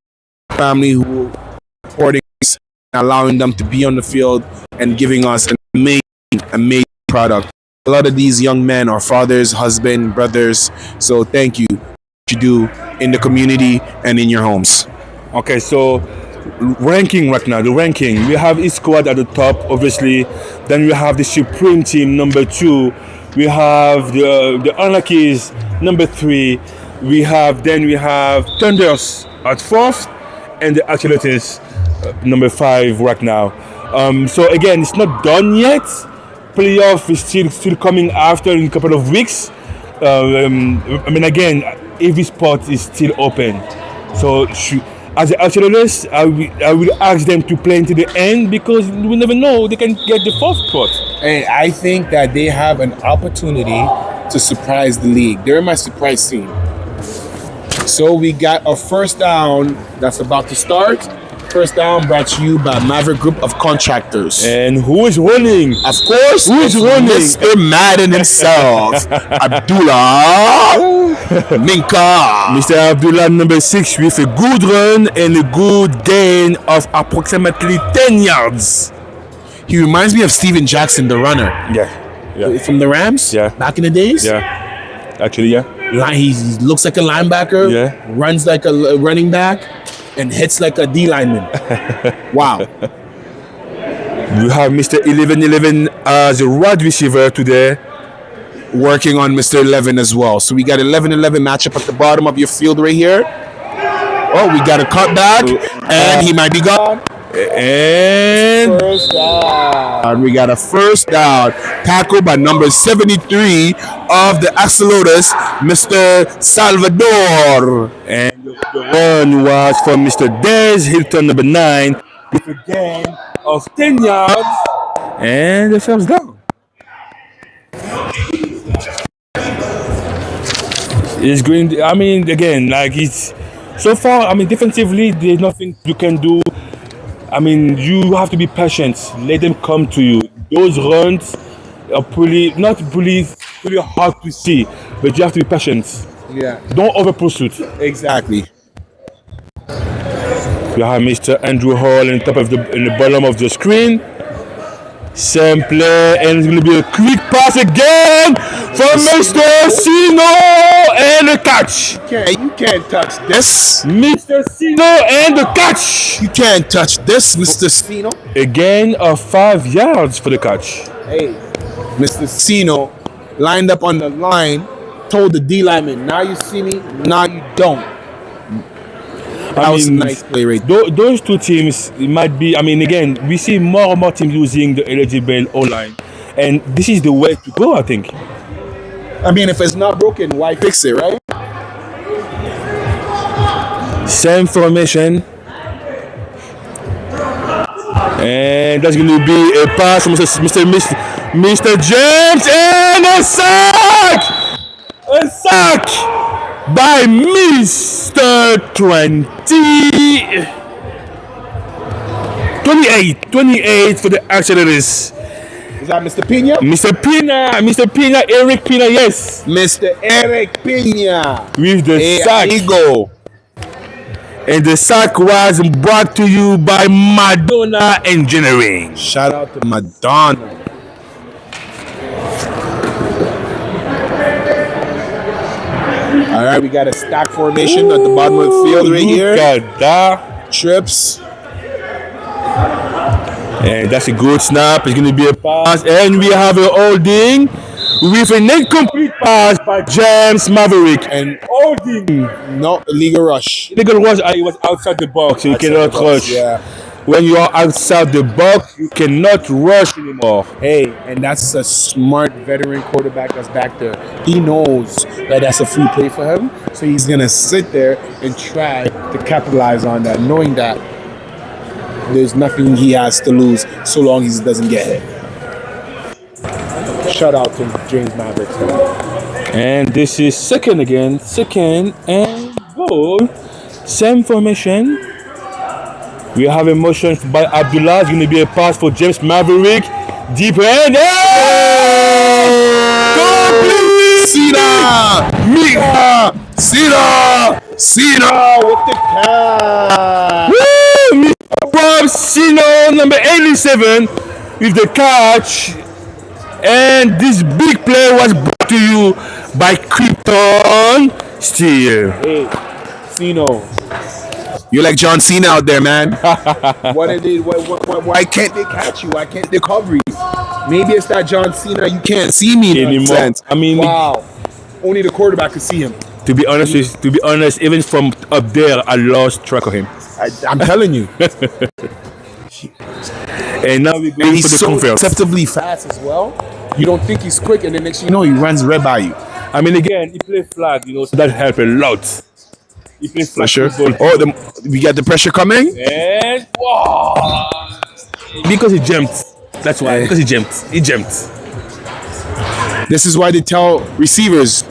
family who are supporting us, allowing them to be on the field and giving us an amazing product. A lot of these young men are fathers, husbands, brothers. So thank you for what you do in the community and in your homes. Okay, so ranking right now, the ranking. We have each squad at the top, obviously. Then we have the Supreme Team, number 2. We have the Anarchies, number 3. We have Thunders at 4th, and the Axolotls, number 5 right now. So again, it's not done yet. Playoff is still coming after in a couple of weeks. Again, every spot is still open. So as the Axolotls, I will ask them to play into the end because we never know, they can get the 4th spot. Hey, I think that they have an opportunity to surprise the league. They're my surprise team. So we got a first down that's about to start. First down brought to you by Maverick Group of Contractors. And who is running? Of course, who is running? Mr. Madden himself, Abdullah Minka. Mr. Abdullah, number 6, with a good run and a good gain of approximately 10 yards. He reminds me of Steven Jackson, the runner. Yeah. From the Rams? Yeah. Back in the days? Yeah. Actually, yeah. He looks like a linebacker. Yeah. Runs like a running back. And hits like a D lineman. Wow. We have Mr. 1111 as a wide receiver today. Working on Mr. 11 as well. So we got 11-11 matchup at the bottom of your field right here. Oh, we got a cutback. And he might be gone. And first down. And we got a first down. Tackled by number 73 of the Axolotls, Mr. Salvador. And the run was from Mr. Dez Hilton, number 9, with a gain of 10 yards and the first down. It's going. It's so far. Defensively, there's nothing you can do. You have to be patient. Let them come to you. Those runs are pretty hard to see, but you have to be patient. Yeah. Don't over pursuit. Exactly. We have Mr. Andrew Hall in the bottom of the screen. Same play, and it's going to be a quick pass again from Mr. Sino and the catch. You can't touch this. Mr. Sino and the catch. You can't touch this, Mr. Sino. A gain of 5 yards for the catch. Hey, Mr. Sino lined up on the line, told the D lineman, now you see me, now you don't. That was a nice play right there. Those two teams, it might be, again, we see more and more teams using the eligible O-line. And this is the way to go, I think. If it's not broken, why fix it, right? Same formation. And that's going to be a pass from Mr. James, and a sack! A sack by Mr. 28 for the Axolotls. Is that Mr. Pina? Mr. Pina, Eric Pina, yes. Mr. Eric Pina. With the sack. Eagle. And the sack was brought to you by Madonna Engineering. Shout out to Madonna. All right, we got a stack formation at the bottom of the field right here. Look at that. Trips. And that's a good snap. It's going to be a pass. And we have a holding with an incomplete pass by James Maverick And holding no illegal rush. illegal rush. He was outside the box, so you cannot rush. Yeah. When you are outside the box, you cannot rush anymore. Hey, and that's a smart veteran quarterback that's back there. He knows that that's a free play for him, so he's gonna sit there and try to capitalize on that, knowing that there's nothing he has to lose so long as he doesn't get hit. Shout out to James Maverick. And this is second and goal. Same formation. We have a motion by Abdullah. It's going to be a pass for James Maverick. Deep end. Cedar with the catch. Woo! Rob Sino, number 87, with the catch. And this big play was brought to you by Krypton Steel. Hey, Cino. You're like John Cena out there, man. Why can't they catch you? Why can't they cover you? Maybe it's that John Cena. You can't see me anymore. I mean, wow. Only the quarterback can see him. To be honest, even from up there, I lost track of him. I'm telling you. And now we're going He's for the so conference. deceptively fast as well. You don't think he's quick, and then next thing you know, he runs right by you. I mean, again, he plays flat, so that helps a lot. He plays flat. Pressure. We got the pressure coming. And wow! Because he jumped. That's why. Because he jumped. He jumped. This is why they tell receivers,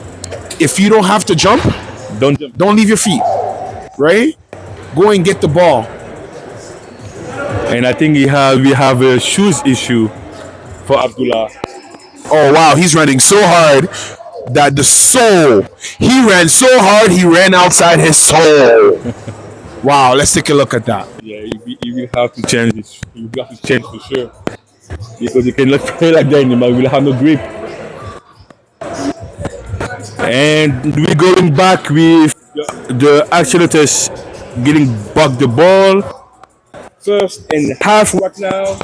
if you don't have to jump, Don't jump. don't leave your feet. Right? Go and get the ball. And I think we have a shoes issue for Abdullah. Oh wow, he's running so hard that the soul. He ran so hard he ran outside his soul. Wow, let's take a look at that. Yeah, you will have to change this. You will have to change for sure. Because you cannot play like that anymore. You will have no grip. And we're going back with the Axolotls getting back the ball. First and half right now.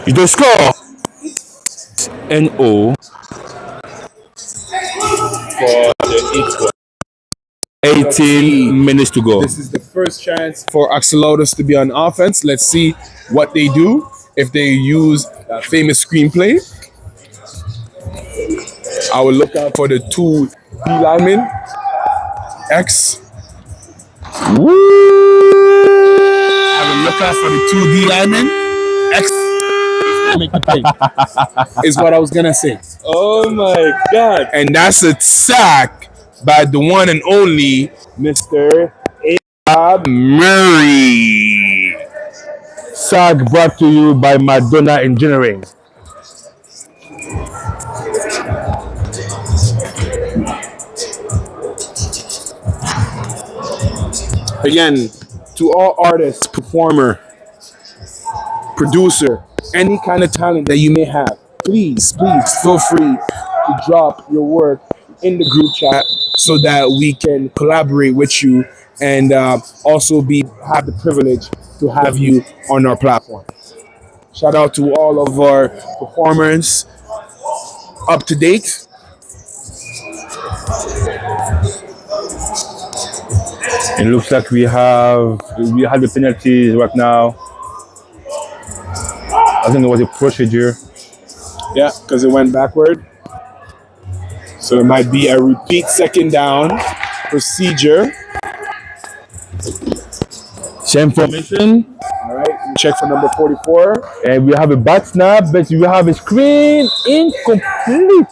Is the score. And O for the 18 minutes to go. This is the first chance for Axolotls to be on offense. Let's see what they do if they use that famous screenplay. I will look out for the two D linemen. X. Woo! I will look out for the two D linemen. X. Make the play. Is what I was gonna say. Oh my God. And that's a sack by the one and only Mr. Murray. Sack brought to you by Madonna Engineering. Again, to all artists, performer, producer, any kind of talent that you may have, please feel free to drop your work in the group chat so that we can collaborate with you and also have the privilege to have you on our platform. Shout out to all of our performers up to date. It looks like we have the penalties right now. I think it was a procedure. Yeah, because it went backward. So it might be a repeat second down procedure. Same formation. All right, check for number 44. And we have a bat snap, but we have a screen incomplete.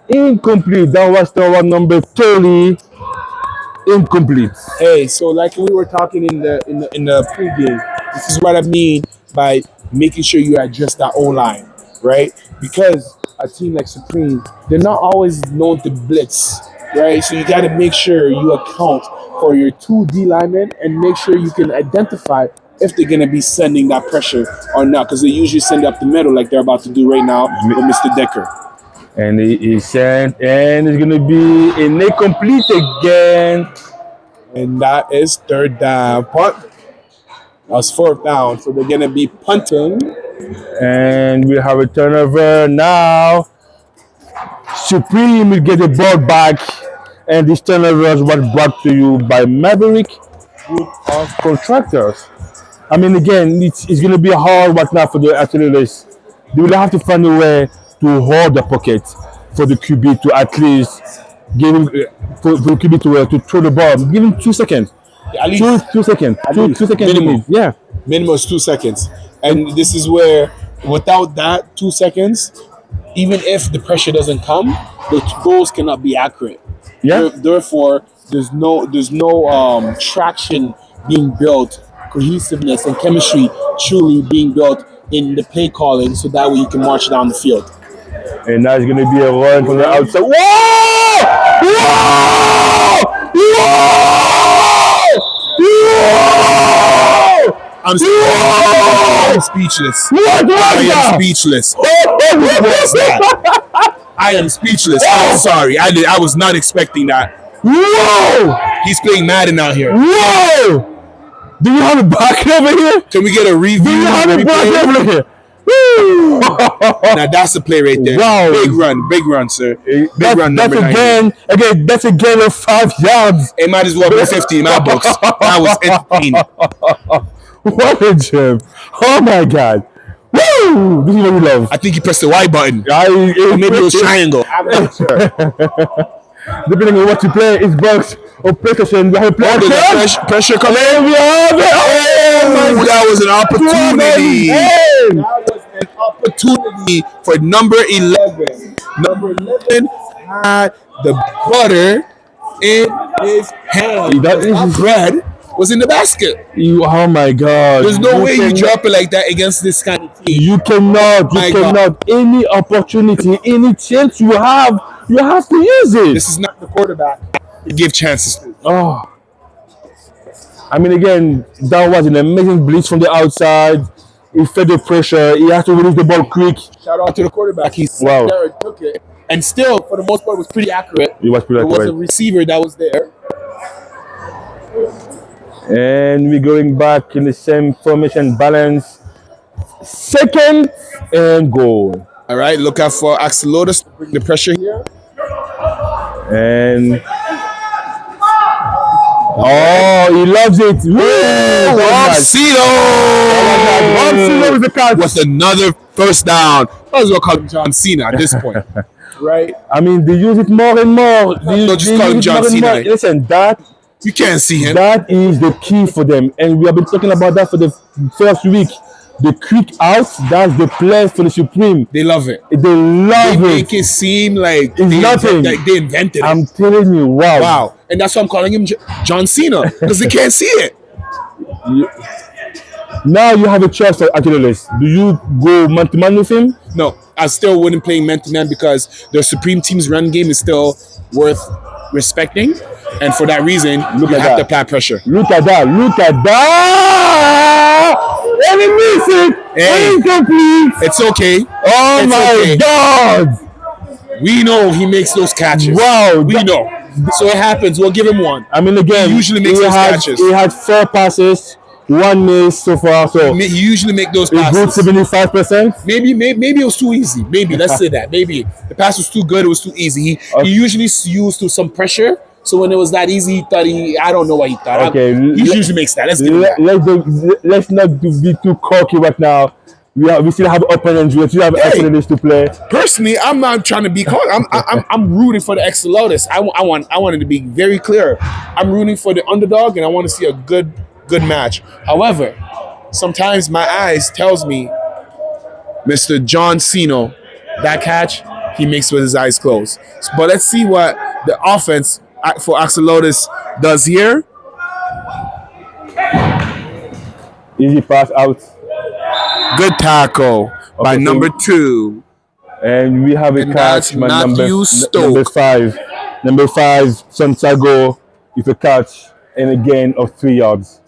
Incomplete. That was our number 30. Incomplete. Hey, so like we were talking in the pregame, this is what I mean by making sure you address that O-line, right? Because a team like Supreme, they're not always known to blitz, right? So you got to make sure you account for your two D linemen and make sure you can identify if they're going to be sending that pressure or not, because they usually send up the middle like they're about to do right now with Mr. Decker. And he sent, and it's going to be an incomplete again. And that is third down. Punt. That's fourth down. So they're going to be punting. And we have a turnover now. Supreme will get the ball back, and this turnover was brought to you by Maverick Group of Contractors. I mean, again, it's going to be hard right now for the Axolotls. They will have to find a way to hold the pocket for the QB to at least give him for the QB to throw the ball. Give him 2 seconds. At least 2 seconds. 2 seconds. Minimum. Yeah. Minimum is 2 seconds. And this is where, without that 2 seconds, even if the pressure doesn't come, the goals cannot be accurate. Yeah. Therefore, there's no traction being built, cohesiveness and chemistry truly being built in the play calling, so that way you can march down the field. And now it's going to be a run from the outside. Whoa! Whoa! Whoa! Whoa! I'm speechless. What was I am speechless. What was that? I am speechless. I'm sorry. I was not expecting that. Whoa! He's playing Madden out here. Whoa! Do you have a bucket over here? Can we get a review? Do you have a bucket over here? Woo! Now that's the play right there. Wow. Big run, sir. Big run, That's number 90. again, that's a gain of 5 yards. It might as well be 50 in my books. That was entertaining. What a gem. Oh my God. Woo! This is what we love. I think he pressed the Y button. Or maybe it was triangle. I'm not sure. Depending on what you play, it's box or PlayStation. We have a play. Pressure coming in. We have it. Oh, that was an opportunity. Hey! That was an opportunity for number 11. Number 11 had the butter in his hand. His bread was in the basket. Oh my God. There's no way you drop it like that against this kind of team. You cannot. Any opportunity, any chance you have to use it. This is not the quarterback to give chances to. Oh. I mean, again, that was an amazing blitz from the outside. He fed the pressure. He had to release the ball quick. Shout out to the quarterback. He sat there and took it. And still, for the most part, was pretty accurate. He was pretty accurate. There was a receiver that was there. And we're going back in the same formation balance. 2nd and goal. All right, look out for Axolotls to bring the pressure here. And he loves it. Cedar with another first down. Might as well call him John Cena at this point, right? I mean, they use it more and more. No, just call him John Cena. Listen, you can't see him. That is the key for them, and we have been talking about that for the first week. The quick out, that's the play for the Supreme. They love it. They love it. They make it seem like it's nothing. Like they invented it. I'm telling you, wow. Wow. And that's why I'm calling him John Cena, because they can't see it. Now you have a choice for Axolotls. Do you go man-to-man with him? No, I still wouldn't play man-to-man because the Supreme Team's run game is still worth respecting. And for that reason, you have to apply pressure. Look at that. And he missed it. Hey, incomplete. It's okay. Oh it's my God. We know he makes those catches. Wow. We know. So it happens. We'll give him one. I mean, again, he usually makes those catches. He had 4 passes, 1 miss so far. So he usually make those passes. A good 75%. Maybe it was too easy. Maybe let's say that. Maybe the pass was too good. It was too easy. He usually used some pressure. So when it was that easy, he thought I don't know what he thought. Okay, he usually makes that. Let's give him that. Let's not be too cocky right now. We still have opponents. We still have Axolotls to play. Personally, I'm not trying to be cocky. I'm rooting for the Axolotls. I wanted to be very clear. I'm rooting for the underdog, and I want to see a good match. However, sometimes my eyes tells me, Mr. John Cena, that catch he makes with his eyes closed. But let's see what the offense for Axolotls does here. Easy pass out. Good tackle by number 2. And we have a catch by number 5. Number 5, Santiago with a catch and a gain of 3 yards.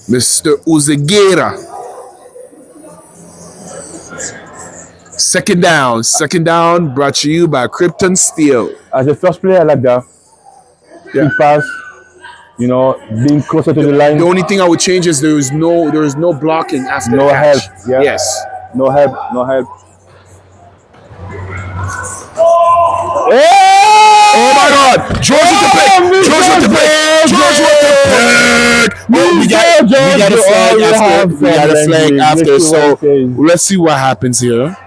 Mr. Uzeguera. Second down brought to you by Krypton Steel. As a first player, I like that. Quick pass, being closer to the line. The only thing I would change is there is no blocking after the catch. Help. Yeah. Yes. No help. Oh my God! George with the pick! George with the pick! George with the pick! Oh, we got a flag after. We got a flag after. So let's see what happens here.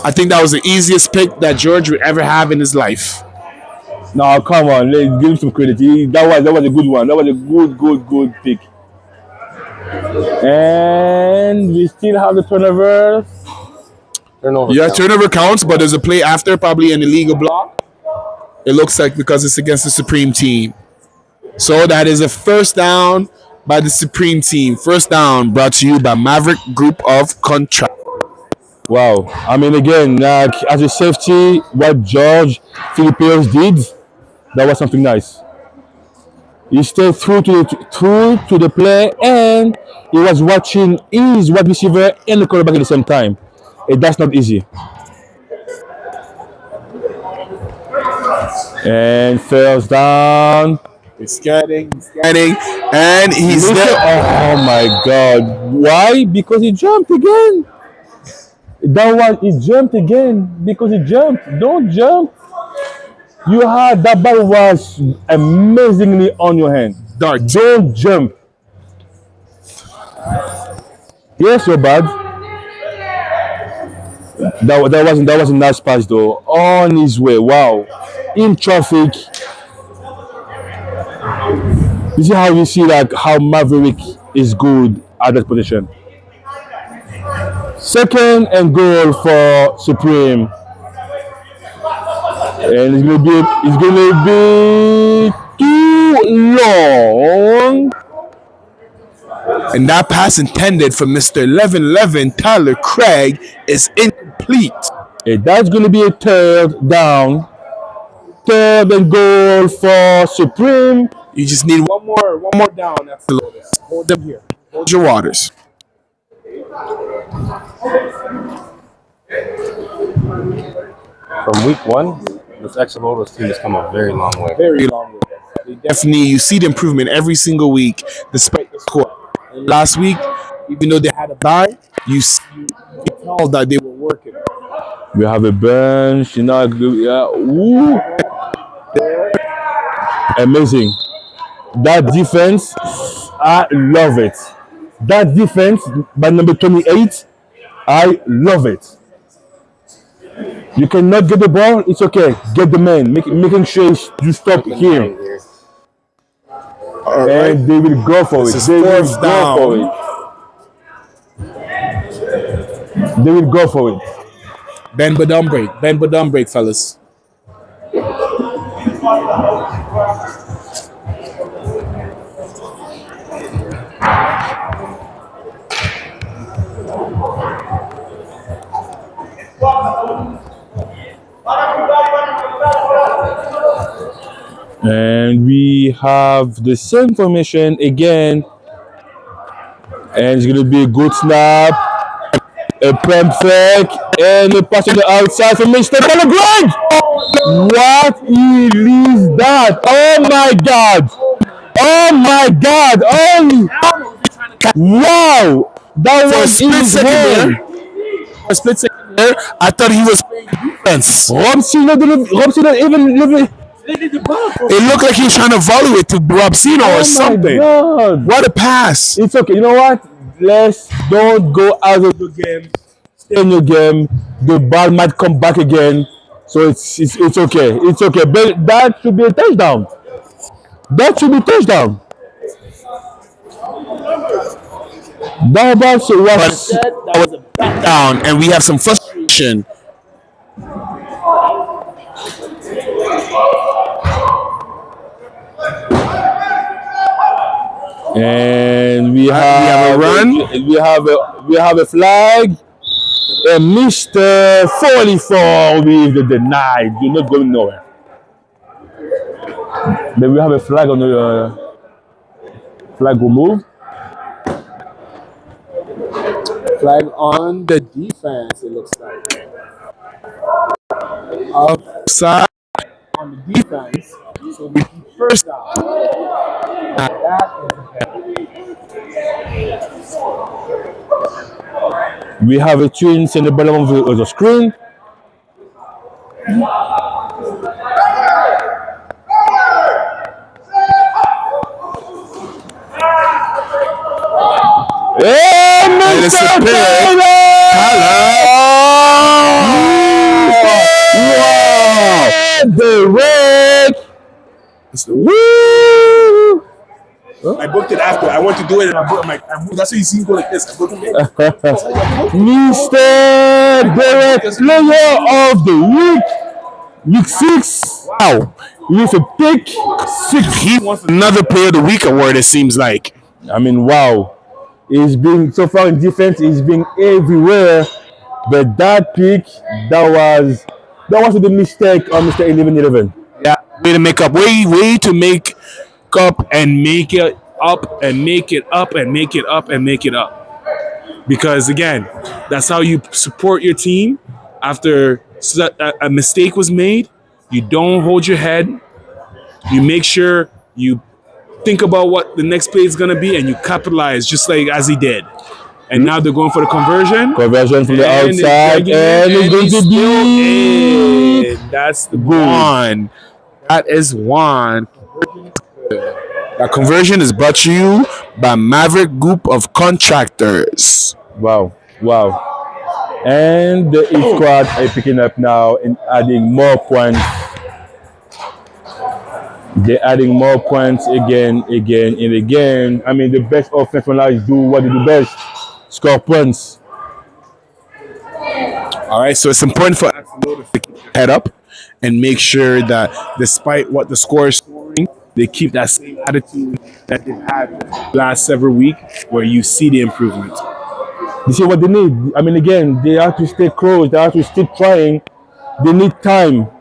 I think that was the easiest pick that George would ever have in his life. No, come on, let's give him some credit. That was a good one. That was a good pick. And we still have the turnover. Yeah, turnover counts, but there's a play after, probably an illegal block. It looks like because it's against the Supreme team. So that is a first down by the Supreme team. First down brought to you by Maverick Group of Contract. Wow. I mean, again, like as a safety, what George Filipios did, that was something nice. He stayed true to the play, and he was watching his wide receiver and the quarterback at the same time. That's not easy. And first down. He's scanning, and he's there. Oh my God! Why? Because he jumped again. He jumped again because he jumped. Don't jump. You had that ball was amazingly on your hand. Dart. Don't jump. Yes, you're bad. That was a nice pass though. On his way. Wow. In traffic. This is how you see like how Maverick is good at that position. Second and goal for Supreme. And it's gonna be too long. And that pass intended for Mr. 1111 Tyler Craig is incomplete. And that's gonna be a third down. Third and goal for Supreme. You just need one more down. That's the Lotus. Hold them here. Hold your waters. From week 1, this Axolotls team has come a very long way. Very long way. They definitely, you see the improvement every single week, despite the score. And last week, even though they had a bye, you can tell that they were working. We have a bench, yeah. Ooh. Amazing. That defense, I love it. That defense by number 28, I love it. You cannot get the ball, it's okay. Get the man, making sure you stop him. And they will go for it. They will go for it. They will go for it. Bend but don't break. Bend but don't break, fellas. And we have the same formation again. And it's going to be a good snap. A pump fake. And a pass on the outside from Mr. Greg. What is that? Oh my God. Oh my God. Oh. Wow. That was insane. For a split second there, I thought he was playing defense. Robson didn't even it looked like he was trying to volley it to Robsino or something. God. What a pass. It's okay. You know what? Let's don't go out of the game. Stay in your game. The ball might come back again. So it's okay. It's okay. But that should be a touchdown. That should be a touchdown. That was a back down, and we have some frustration. And we have a run. We have a flag. And Mr. 44 with the denied. You're not going nowhere. Then we have a flag on the flag removed. Flag on the defense, it looks like. Outside on the defense. So we keep first down. We have a twins in the bottom of the screen. And it's a pick. Wow! The red. Woo! I booked it after. I went to do it and I booked. That's how you see me go like this. I booked it. Mr. Derek, player of the week 6. Wow. With a pick 6. He wants another Player of the Week award, it seems like. I mean, wow. He's been so far in defense. He's been everywhere, but that pick, that was the mistake of Mr. 11-11. Yeah, way to make up. Way to make up and make it up and make it up and make it up and make it up. Because again, that's how you support your team. After a mistake was made, you don't hold your head. You make sure you think about what the next play is going to be and you capitalize just like as he did. And now they're going for the conversion. Conversion from the outside. And it's going to be. That's the one. That is one. That conversion is brought to you by Maverick Group of Contractors. Wow. And the E squad are picking up now and adding more points. They're adding more points again. I mean, the best offense when I do what they do best. Score points. All right, so it's important for Axolotls to keep their head up and make sure that despite what the score is scoring, they keep that same attitude that they've had the last several weeks where you see the improvement. You see what they need? I mean, again, they have to stay close. They have to keep trying. They need time.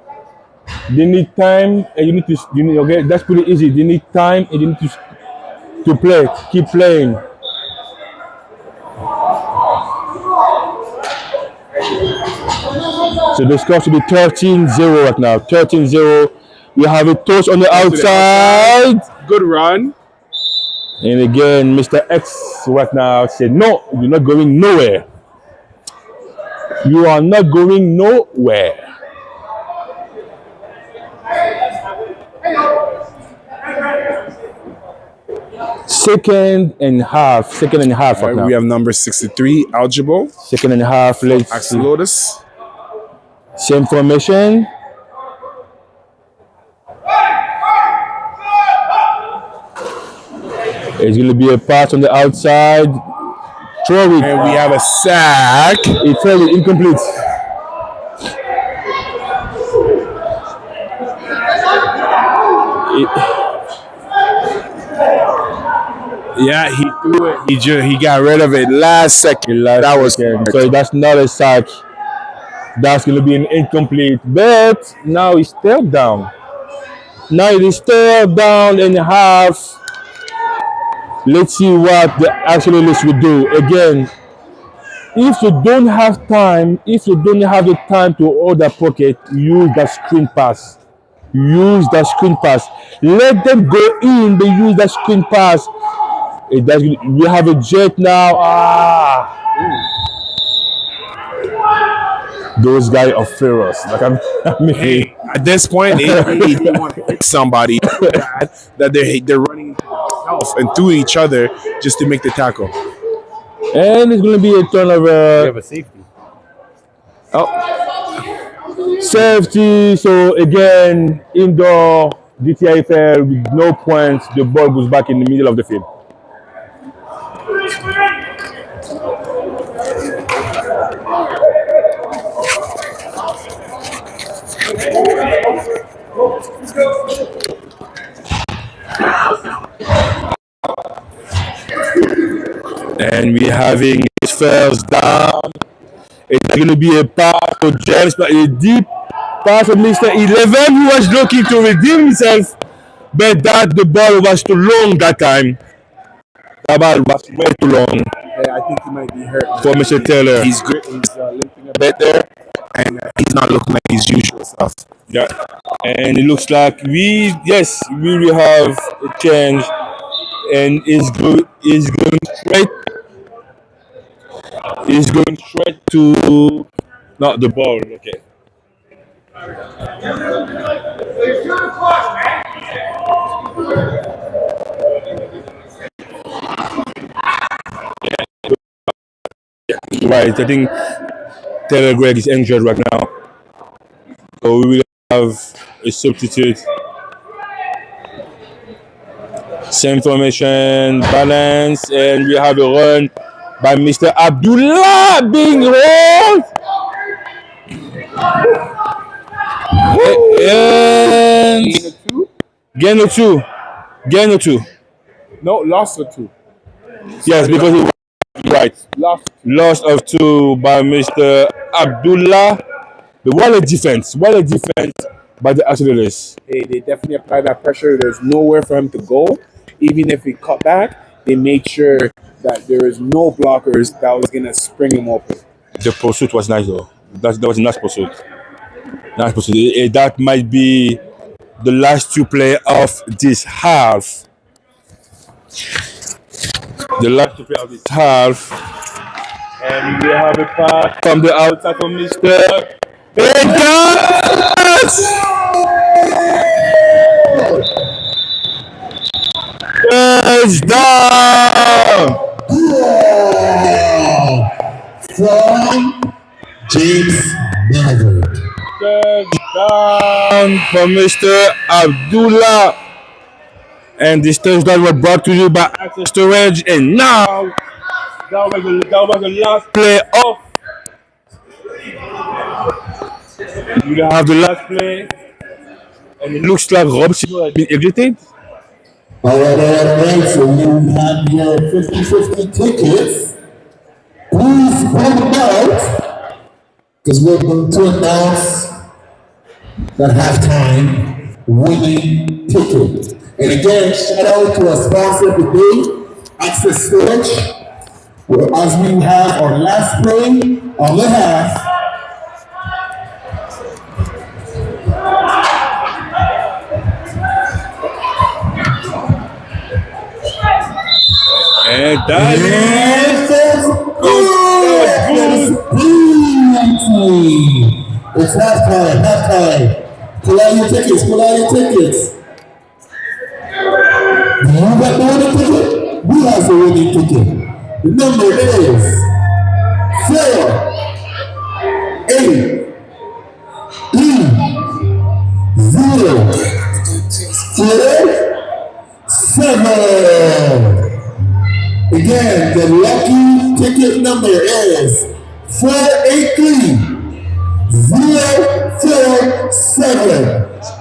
And you need okay, that's pretty easy. They need time and you need to play. Keep playing. So the score should be 13-0 right now. 13-0. We have a toss on the outside. Good run. And again, Mr. X right now said, no, you're not going nowhere. You are not going nowhere. Second and half right now. We have number 63, Algebra. Second and half. Let's see. Lotus. Same formation. It's going to be a pass on the outside. Throw it. And we have a sack. It's totally incomplete. Yeah, he threw it. He got rid of it last second. That was good. So that's not a sack. That's going to be an incomplete. But now he's still down. Now it is still down in half. Let's see what the Axolotls will do. Again, if you don't have time, if you don't have the time to hold the pocket, use the screen pass. Use the screen pass. Let them go in, but use the screen pass. We have a jet now. Those guys are ferocious. Like hey, at this point, they want to hit somebody that they're running into themselves and through each other just to make the tackle. And it's going to be a turnover. We have a safety. Oh, safety. So again, indoor GTIFL with no points. The ball goes back in the middle of the field. And we're having his first down. It's going to be a pass for James, but a deep pass of Mr. 11 who was looking to redeem himself, but the ball was too long that time. The ball was way too long. Yeah, I think he might be hurt for Mr. Taylor. He's limping a bit there, and he's not looking like his usual stuff. Yeah, and it looks like we will have a change, and is going straight. He's going straight to not the ball. Okay. Right, I think Taylor Gregg is injured right now. So we will have a substitute. Same formation, balance, and we have a run by Mr. Abdullah being rolled. And gain of two. Gain of two. No, lost or two. Yes, because he was right. Loss of two by Mr. Abdullah. But what a defense. What a defense by the Axolotls. Hey, they definitely applied that pressure. There's nowhere for him to go. Even if he cut back, they made sure that there is no blockers that was going to spring him open. The pursuit was nice though. That was a nice pursuit. Nice pursuit. That might be the last two play of this half. The last two play of this half. And we have a pass from the outside from Mr. Vegas! Touchdown! From James Melvin. Touchdown for Mr. Abdullah. And this touchdown was brought to you by Axel Storage. And now, that was the last play of. We have the last play. And it looks like Rob Silver has been exited. All right. So you have your 50-50 tickets. Please pull them out, because we're going to announce that halftime winning ticket. And again, shout out to our sponsor of the day, Axel Storage. As we have our last play on the half. And that is it's halftime. Pull out your tickets. Do you got the winning ticket? We have the winning ticket. The number is 4, 8, 0, 4, 7. Again, the lucky ticket number is 483047.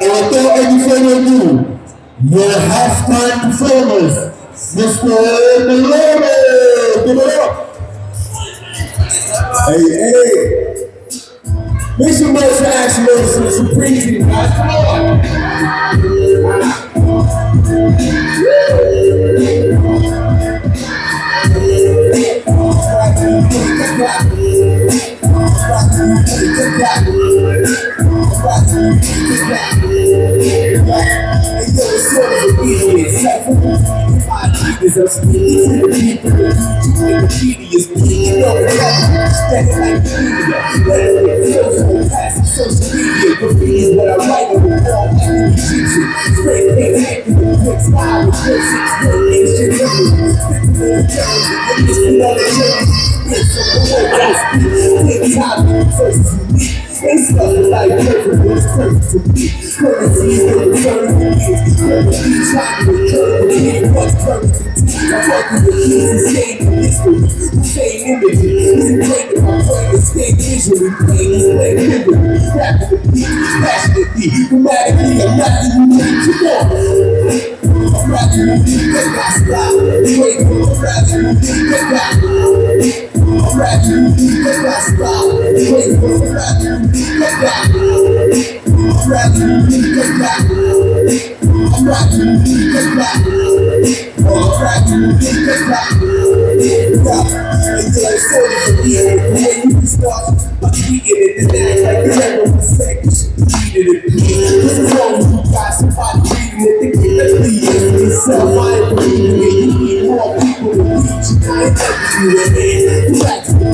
And without any further ado, your halftime performers, Mr. Lotus. Give it up. Hey. Make some noise for Axolotls and SupremeTeam, guys. Come on.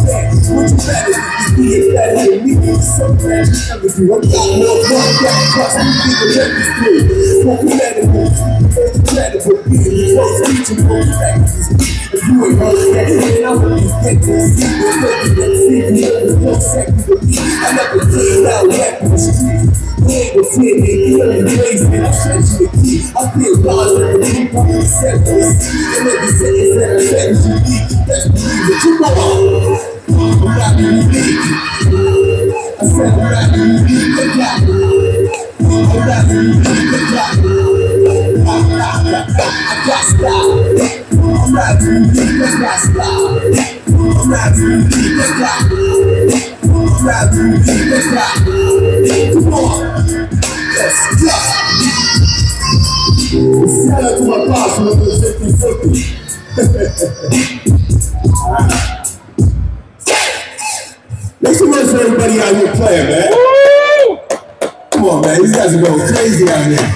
that. What you better is being better than me. So bad you never do. I got more fun, got trust me, nigga, let me through. What you better do? Incredible, being close, reaching for practices. If you ain't heard that, then I want you to get to see the looking and see me up the close second to me. I never came out rap in the streets. We ain't gonna see it, you ain't crazy, and I'm stretching the key. I feel lost in the deep, I'm in the center. And every sentence that I said is unique. Best believe it, you know I'm not unique. I said I'm not unique, I'm not unique, I got style. I'm not unique, I got style. I'm not unique, I got style. I'm not unique, I got style. Come on, let's go. Shout out to my boss, man, the 50-50. Make some noise for everybody out here playing, man. Come on, man, these guys are going crazy out here.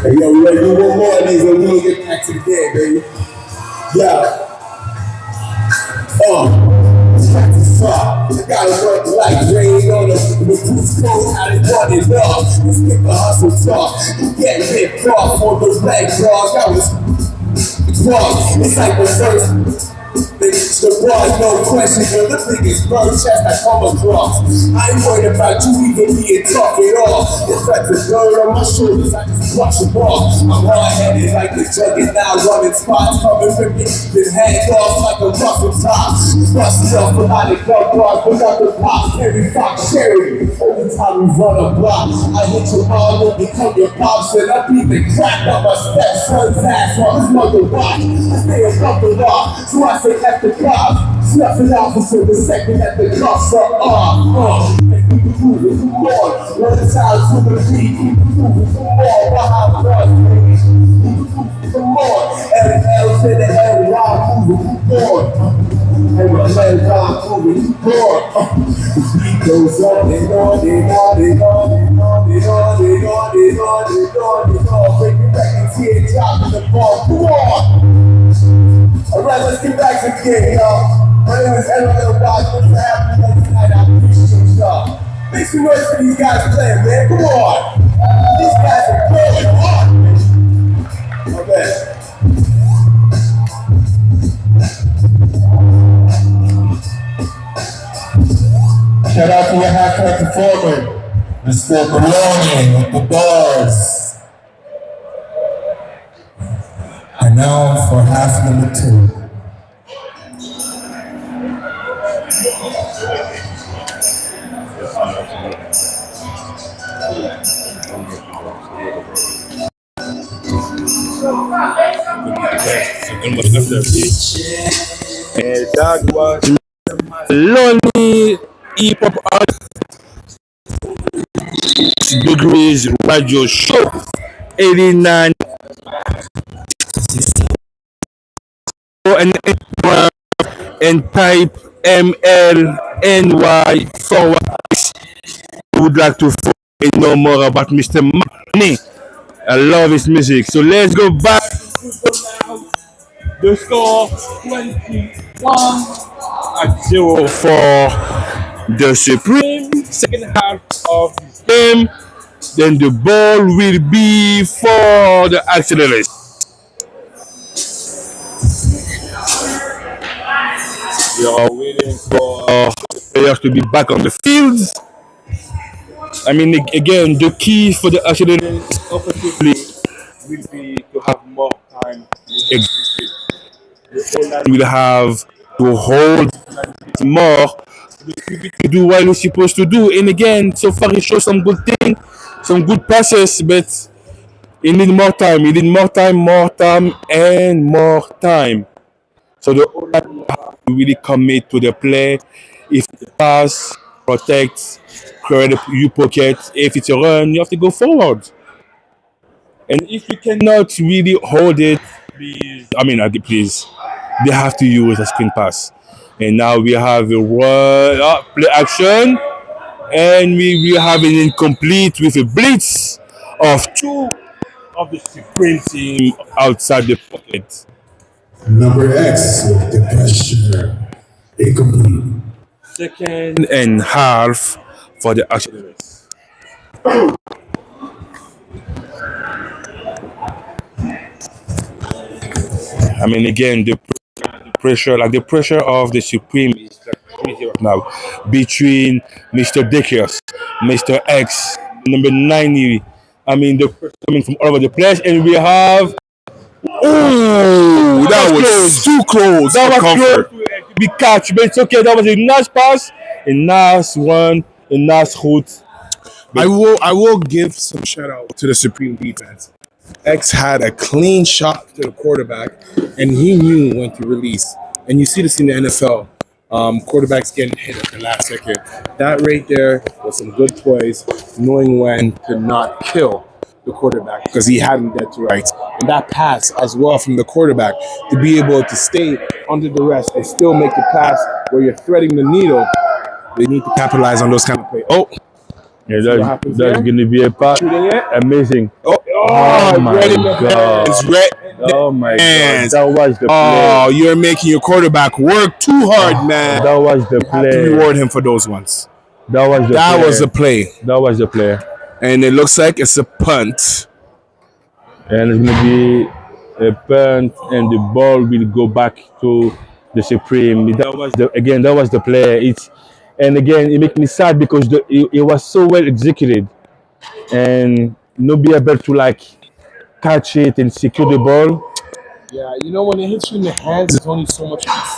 Hey, yo, we're ready to do one more of these and we'll get back to the game, baby. Yeah. Track is far. I gotta work like rain on the boots clothes, how they want it up. Let's get the hustle talk. You get ripped off on the leg, dog. That was wrong. It's like the first. The broad, no question, you're the biggest bird chest I come across. I ain't worried about you even being tough at all. It's like the bird on my shoulders, I just brush them off. I'm hard-headed like the jugget now, running spots, coming from me, then hang off like a rough top. Bust it off without a gun guard, put up the pop, every fox cherry. Every time we run a block, I hit your mom and become your pops, and I beat the crap out my stepson's ass while his mother watch. I stay above the law, so I say at the clock, snuffing officer the second that the cuffs are off. And we can move it, come on. One time to the beat, we can move it, come on. Behind us, baby. Come on. L to the L, Y, move it, come on. And my legs are moving, come on. The beat goes on and on and on and on and on and on and on and on and on and on. Break it back and see it dropping the ball, come on. Alright, let's get back to the game, y'all. My name is L. Box. Thanks for having me tonight. I appreciate y'all. Make some noise for these guys playing, man. Come on. These guys are going hard. My bad. Shout out to your halftime performer, Mr. Maloney with the bars. And now for half number 2. And that was Lonely Hip Hop Art Degrees Radio Show 89 and type MLNY forward. Would like to know more about Mr. Money. I love his music. So let's go back. The score 21-0 for the Supreme. Second half of the game. Then the ball will be for the Axolotls. We are waiting for players to be back on the fields. I mean, again, the key for the Axolotls offensively will be to have more time. Will have to hold more to do what we're supposed to do. And again, so far he shows some good things, some good passes, but he need more time. He need more time, and more time. So the owner have to really commit to the play. If the pass, protect, create a pocket. If it's a run, you have to go forward. And if you cannot really hold it, please, they have to use a screen pass. And now we have a run, play action, and we will have an incomplete with a blitz of 2 of the Supreme team outside the pocket. Number X with the pressure. Incomplete. Second and half for the Axolotls. I mean, again, the pressure, like the pressure of the Supreme is like crazy right now between Mr. Dickius, Mr. X, number 90. I mean, the pressure coming from all over the place, and we have. Oh, that was too close. That for was comfort. close to be catch, but it's okay. That was a nice pass, a nice one, a nice route. I will give some shout out to the Supreme defense. X had a clean shot to the quarterback, and he knew when to release. And you see this in the NFL. Quarterbacks getting hit at the last second. That right there was some good poise, knowing when to not kill the quarterback because he had him dead to rights. And that pass as well from the quarterback to be able to stay under the rest and still make the pass where you're threading the needle. They need to capitalize on those kind of plays. Oh, Yeah, happens that's there? going to be a pass. Shooting it. Amazing. Oh, my red in the God. hands. Red. Oh my hands. God, that was the Oh, play. you're making your quarterback work too hard, man. That was the You have to play. reward him for those ones. That was the That play. was the play. That was the play. And it looks like it's a punt. And it's going to be a punt, and the ball will go back to the Supreme. That was the play. And again, it makes me sad because it was so well executed, and not be able to like catch it and secure the ball. Yeah, you know when it hits you in the hands, there's only so much you can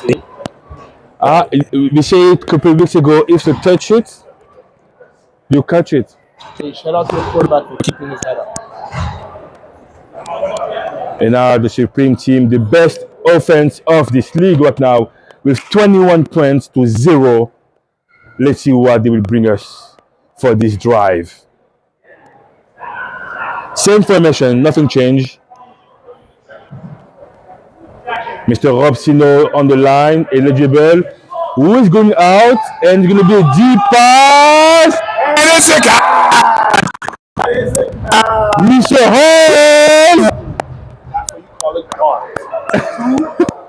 say. We said it a couple of weeks ago. If you touch it, you catch it. Hey, shout out to the quarterback for keeping his head up. And now the Supreme Team, the best offense of this league right now, with 21 points to 0. Let's see what they will bring us for this drive. Same formation, nothing changed. Mr. Rob Sino on the line, eligible. Who is going out? And it's going to be a deep pass. And it's a catch! Mr. Hall.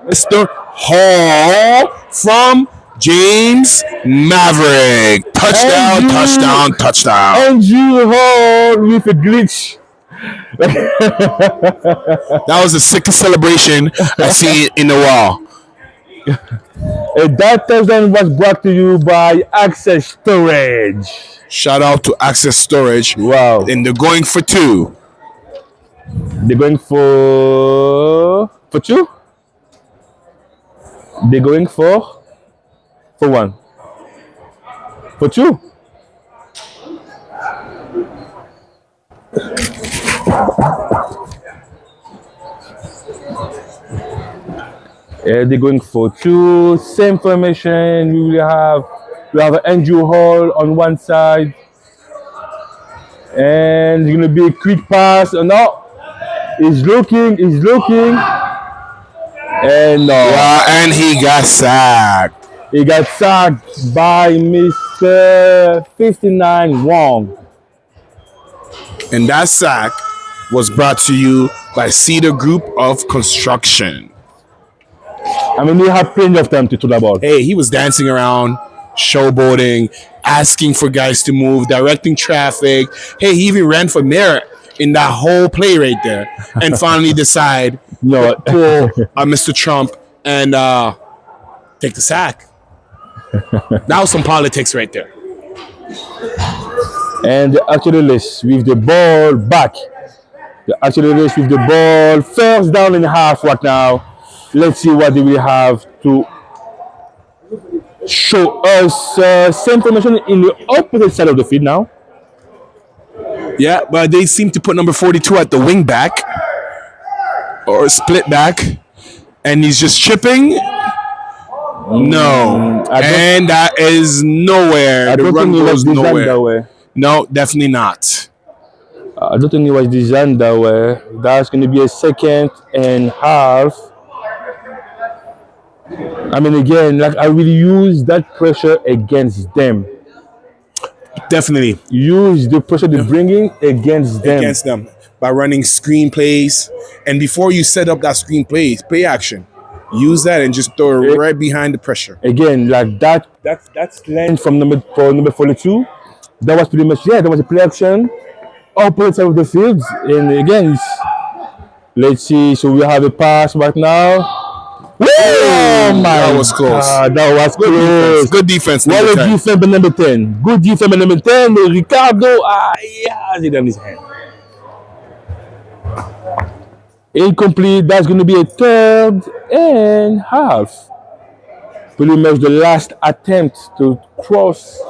Mr. Hall from James Maverick. Touchdown, Andrew. touchdown, touchdown. Andrew Hall with a glitch. That was the sickest celebration I've seen in a while. And that touchdown was brought to you by Axel Storage. Shout out to Access Storage. Wow. And they're going for 2. They're going for 2? They're going for 1. For 2? They're going for 2. Same formation. We have Andrew Hall on one side. And it's going to be a quick pass. Oh, no. He's looking. And And he got sacked. he got sacked by Mr. 59 Wong. And that sack was brought to you by Cedar Group of Construction. I mean, we have plenty of time to talk about. Hey, he was dancing around, showboating, asking for guys to move, directing traffic. Hey, he even ran for mayor in that whole play right there. And finally decide No, pull Mr. Trump and take the sack. That was some politics right there. and the Axolotls with the ball back. The Axolotls with the ball. First down and a half right now. Let's see what they will have to show us. Same formation in the opposite side of the field now. Yeah, but they seem to put number 42 at the wing back or split back, and he's just chipping. No, and that is nowhere. I The don't run think it was goes designed that nowhere. way. No, definitely not. I don't think it was designed that way. That's going to be a second and half. I mean, again, like I will use that pressure against them. Definitely Use the pressure they're bringing against them. against them by running screen plays, and before you set up that screen plays, play action. use that and just throw it right behind the pressure. Again, like that's length from number 42. That was pretty much that was a play action, opposite side of the field, and again, let's see. So we have a pass right now. Oh my! That was close. That was close. Good defense. What a defense by number 10. Good defense by number 10. Ricardo has it on his hand. Incomplete. That's going to be a 3rd and half. Pretty much the last attempt to cross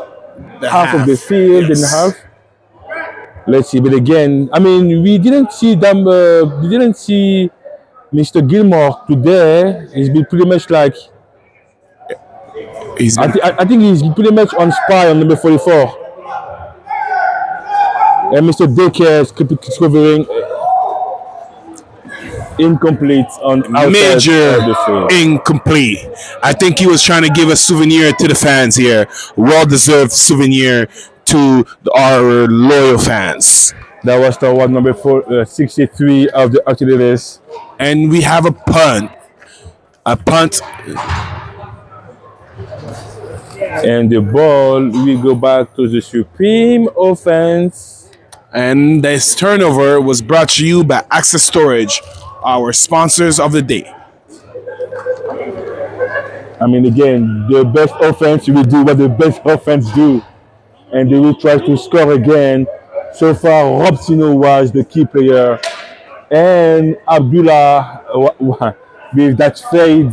half of the field and half. Let's see. But again, I mean, we didn't see them. We didn't see Mr. Gilmore today. He's been pretty much like. I think he's pretty much on spy on number 44. And Mr. Decker is covering incomplete on major incomplete. I think he was trying to give a souvenir to the fans here. Well-deserved souvenir to our loyal fans. That was the one number 63 of the Axolotls. And we have a punt. A punt. And the ball, we go back to the Supreme offense. And this turnover was brought to you by Access Storage, our sponsors of the day. I mean, again, the best offense will do what the best offense do. And they will try to score again. So far, Robsino was the key player. And Abdullah with that fade,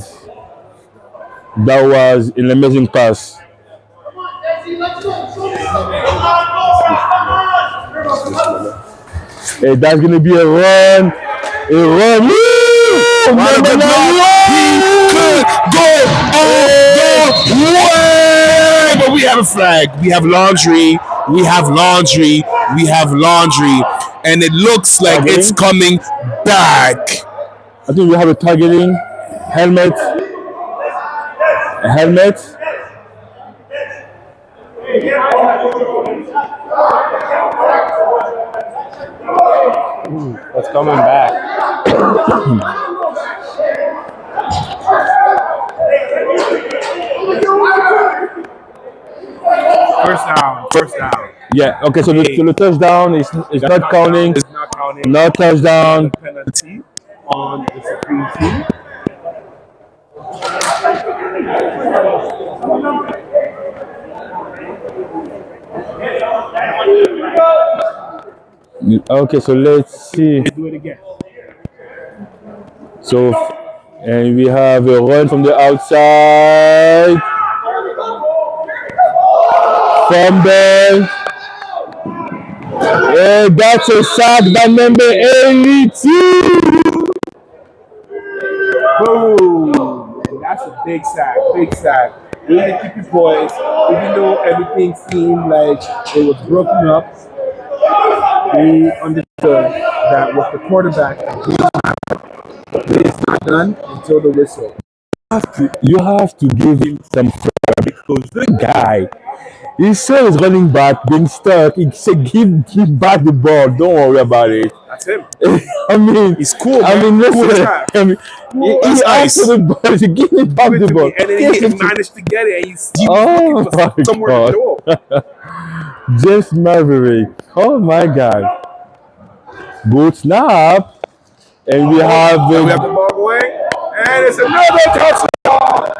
that was an amazing pass. Hey, that's going to be a run. A run. He could go all the way. But we have a flag. We have laundry. We have laundry. We have laundry. And it looks like it's coming back. I think we have a targeting. Helmet. A helmet. What's coming back? First down. Yeah, okay, so the touchdown is not counting. It's not counting. No touchdown. Penalty on the Supreme Team. Okay, so let's see. Do it again. So, and we have a run from the outside. Fumble. And that's a sack by number 82. Boom! And that's a big sack, big sack. Way to keep your poise, even though everything seemed like it was broken up. We understood that with the quarterback, it's not done until the whistle. You have to give him some credit because the guy, he saw his running back being stuck. He said, give back the ball. Don't worry about it. That's him. I mean, He's cool. I mean, listen. Cool I mean, he asked for the ball. He give me back the ball. And then he managed to get it. And he's oh my somewhere God. in the door. Just Maverick. Oh my God. Good snap. And we have we have the ball away. And it's another touchdown.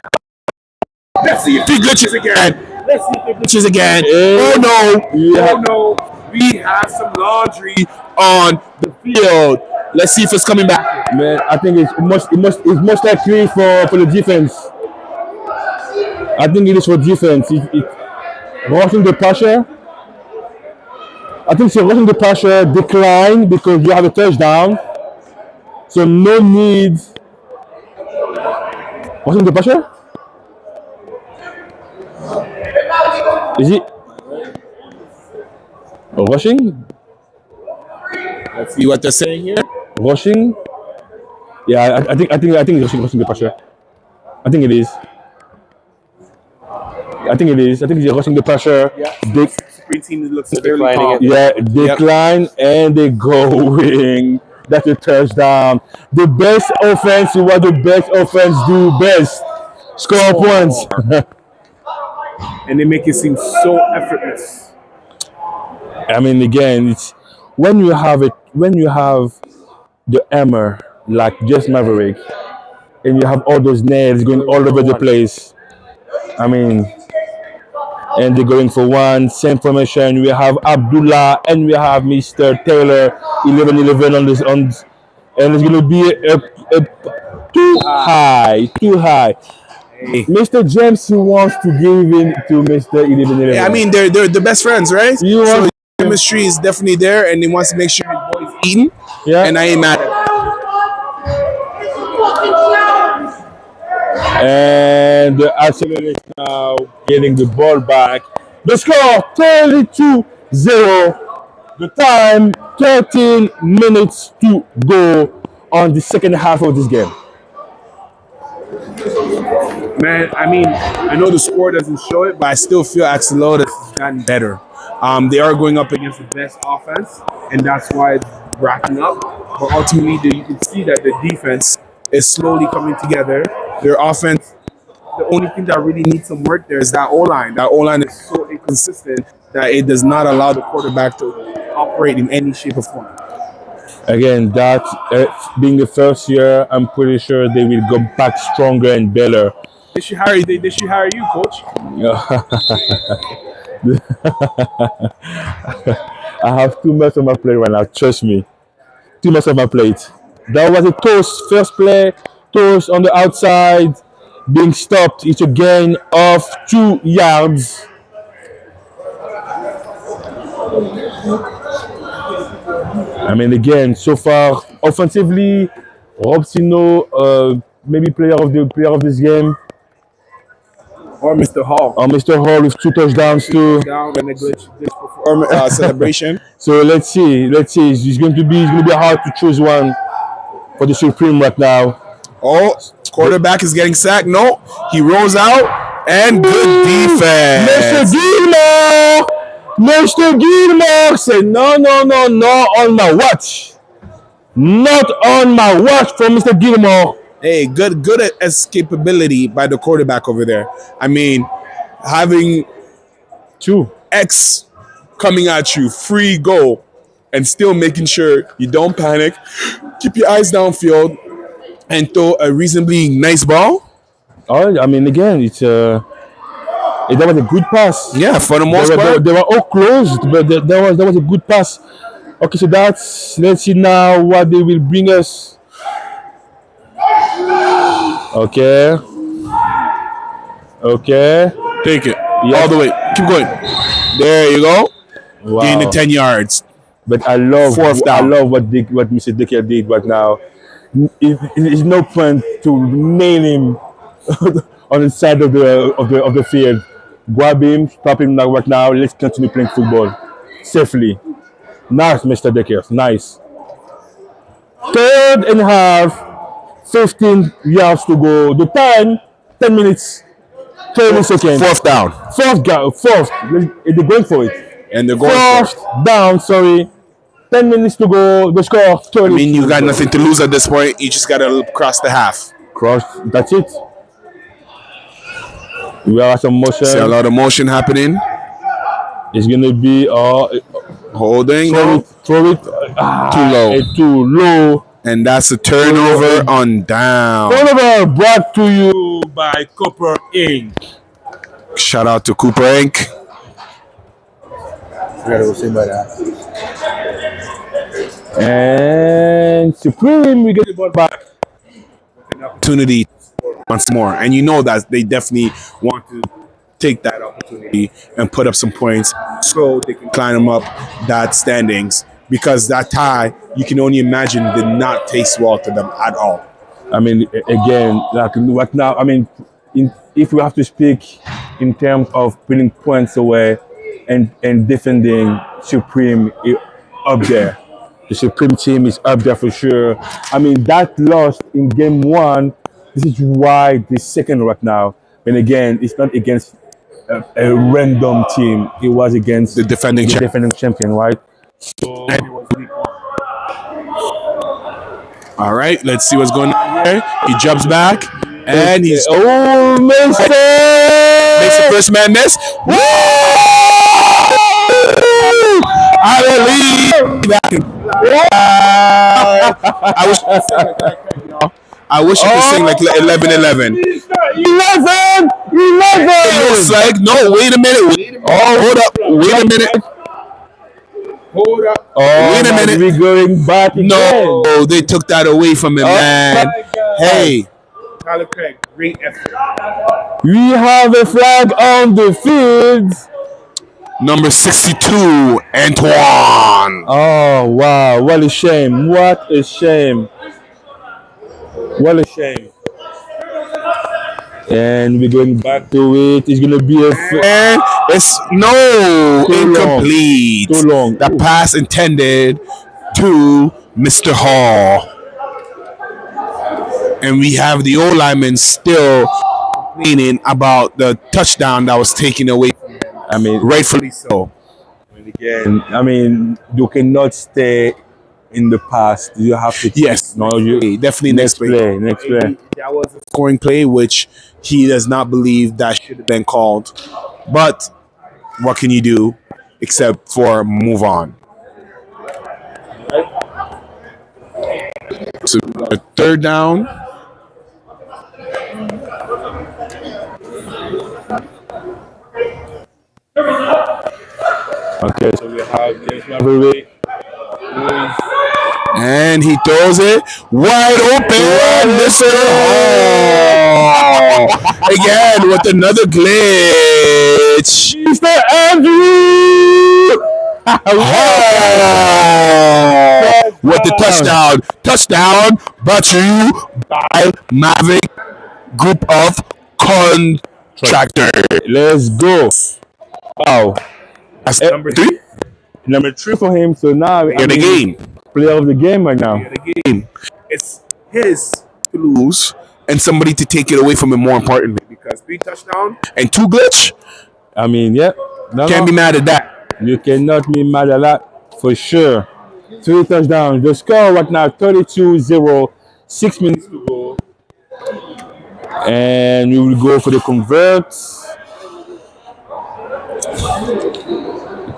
Let's see if he glitches again. Let's see if he glitches again. Oh no. Yeah. Oh no. We have some laundry on the field. Let's see if it's coming back. Man, I think it's most likely for the defense. I think it is for defense. It rushing the pressure. I think so. Rushing the pressure decline because you have a touchdown. So no need. Rushing the pressure? Is it rushing? Let's see what they're saying here. Rushing? Yeah, I think it's rushing the pressure. I think it is. I think it's rushing the pressure. Yeah. They, Supreme Team looks Declining it. yeah, decline and they're going That's a touchdown. The best offense is what the best offense do best. Score points. And they make it seem so effortless. I mean, again, it's when you have the hammer like just Maverick, and you have all those nails going all over the place. I mean, and they're going for one. Same formation. We have Abdullah and we have Mr. Taylor. 11-11 on this and it's gonna be a too high, too high. Mr. James he wants to give in to Mr. 11-11. Yeah, I mean they're the best friends, right? You So want- chemistry is definitely there, and he wants to make sure his boy's eating. Yeah. And I ain't mad at that. And the Axel is now getting the ball back. The score 32-0. The time 13 minutes to go on the second half of this game. Man, I mean, I know the score doesn't show it, but I still feel Axolotls has gotten better. They are going up against the best offense, and that's why it's racking up. But ultimately, you can see that the defense is slowly coming together. Their offense, the only thing that really needs some work there is that O-line. That O-line is so inconsistent that it does not allow the quarterback to operate in any shape or form. Again, that being the first year, I'm pretty sure they will go back stronger and better. They should hire you, coach. I have too much on my plate right now. Trust me, too much on my plate. That was a toss. First play, toss on the outside, being stopped. It's a gain of 2 yards. I mean, again, so far offensively, Robsino, maybe player of this game, Or Mr. Hall. or Mr. Hall with 2 touchdowns too. Down and a glitch celebration. So let's see. It's going to be hard to choose one for the Supreme right now. Oh, quarterback is getting sacked. No, he rolls out and good defense. Mr. Gilmore said, no, on my watch. Not on my watch from Mr. Gilmore. Hey, good escapability by the quarterback over there. I mean, having 2. X coming at you, free goal, and still making sure you don't panic, keep your eyes downfield, and throw a reasonably nice ball. Oh, I mean, again, that was a good pass. Yeah, for the most part. They were all closed, but that was a good pass. Okay, so let's see now what they will bring us. Okay. Take it. All the way. Keep going. There you go. Wow. Gain the 10 yards. But I love Fourth down. what Mr. Dicker did right now. It's no point to nail him on the side of the field. Grab him, stop him now right now. Let's continue playing football safely. Nice, Mr. Dicker. Nice. 3rd and half. 15 yards to go. The time 10 minutes. 30 seconds. Fourth down. Fourth. They're going for it. And they're going Fourth down, sorry. 10 minutes to go. The score 30. I mean, you got nothing to lose at this point. You just got to cross the half. That's it. We have some motion. See a lot of motion happening. It's going to be Holding. throw it too low. And that's a turnover on down. Turnover brought to you by Copper Inc. Shout out to Cooper Inc. And Supreme, we get the ball back. Opportunity once more. And you know that they definitely want to take that opportunity and put up some points so they can climb them up that standings. Because that tie, you can only imagine, did not taste well to them at all. I mean, again, like right now, I mean, if we have to speak in terms of putting points away and defending Supreme up there, the Supreme team is up there for sure. I mean, that loss in game 1, this is why the second right now. And again, it's not against a random team. It was against The defending champion. champion, right? So All right, let's see what's going on here. He jumps back, and he's Mister! makes the first man miss. Woo! I believe. I wish I could sing like 11-11. 11! It looks like no. Wait a minute. Hold up. Wait a minute. Hold up. Wait a minute. We're going back again. No, they took that away from him, man. Hey, Tyler Craig, great effort. We have a flag on the field. number 62, Antoine. Oh, wow. What a shame. What a shame. What a shame. And we're going back to it. It's going to be a... And it's incomplete. Too long. The pass intended to Mr. Hall. And we have the old lineman still complaining about the touchdown that was taken away from him. I mean, rightfully so. And again, I mean, you cannot stay in the past. You have to. Yes. No, you Definitely next play. Next play. That was a scoring play, which he does not believe that should have been called. But what can you do except for move on? So a third down. Okay, so we have James Maverick. And he throws it wide open. Mr. Hall. Again with another glitch. Mr. Andrew! With the touchdown. Touchdown brought to you by Mavic Group of Contractors. Let's go. Wow. That's number 3. Number 3 for him. So now In the game. Player of the game right now. It's his to lose and somebody to take it away from him, more importantly. Because 3 touchdowns and 2 glitch. I mean, yeah. Can't be mad at that. You cannot be mad at that for sure. 3 touchdowns. The score right now 32-0. 6 minutes to go. And we will go for the converts.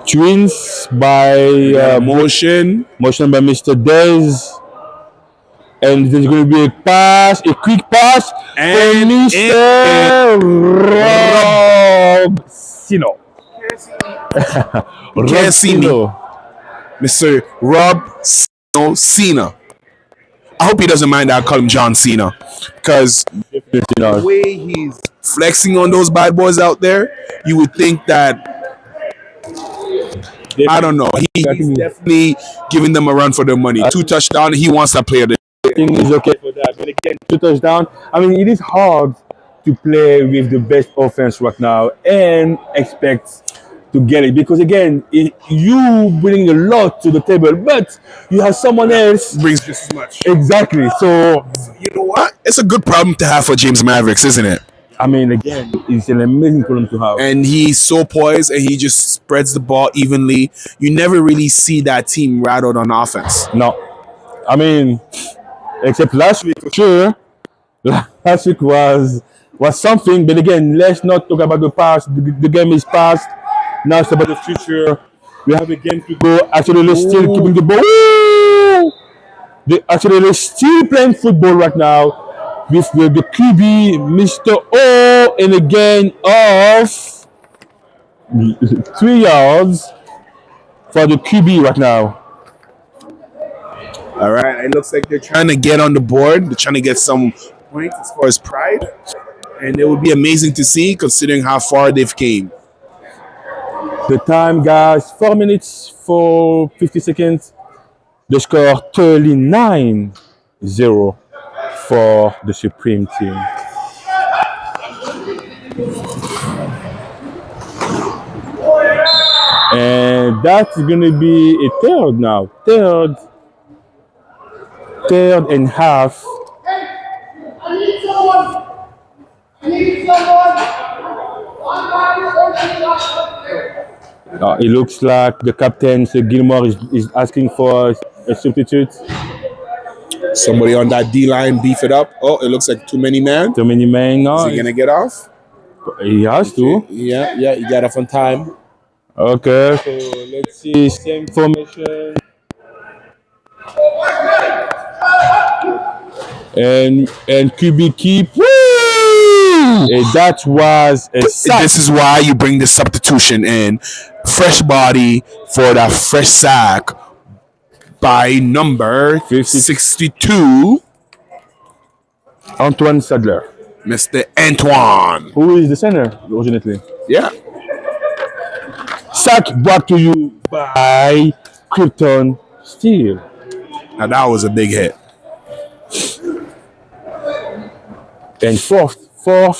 Twins by motion by Mr. Dez. And there's going to be a quick pass and Mr. Rob Sino. You can't see me. Mr. Rob Cena. I hope he doesn't mind that I call him John Cena. Because the way he's flexing on those bad boys out there, you would think that, I don't know, he's definitely giving them a run for their money. 2 touchdowns, he wants that player. I think he's okay for that. But again, 2 touchdowns. I mean, it is hard to play with the best offense right now and expect to get it. Because again, you bring a lot to the table, but you have someone else brings just as much. Exactly. So, you know what? It's a good problem to have for James Mavericks, isn't it? I mean, again, it's an amazing problem to have. And he's so poised and he just spreads the ball evenly. You never really see that team rattled on offense. No. I mean, except last week, for sure. Last week was something. But again, let's not talk about the past. The game is past. Now it's about the future. We have a game to go. Actually, they're still keeping the ball. They're still playing football right now. With the QB, Mr. O, and a gain of 3 yards for the QB right now. All right, it looks like they're trying to get on the board. They're trying to get some points as far as pride. And it would be amazing to see considering how far they've came. The time, guys, 4 minutes for 50 seconds. The score 39-0. For the Supreme Team. And that's going to be a third now. Third and half. It looks like the captain, Sir Gilmore, is asking for a substitute. Somebody on that D line beef it up. Oh, it looks like too many men. Too many men now. Is he gonna get off? He has to. Yeah, he got off on time. Okay, so let's see. Same formation. And QB keep. Woo! That was a sack. This is why you bring the substitution in. Fresh body for that fresh sack by number 62. Antoine Sadler. Mr. Antoine. Who is the center, originally? Yeah. Sack brought to you by Krypton Steel. Now that was a big hit. And fourth. All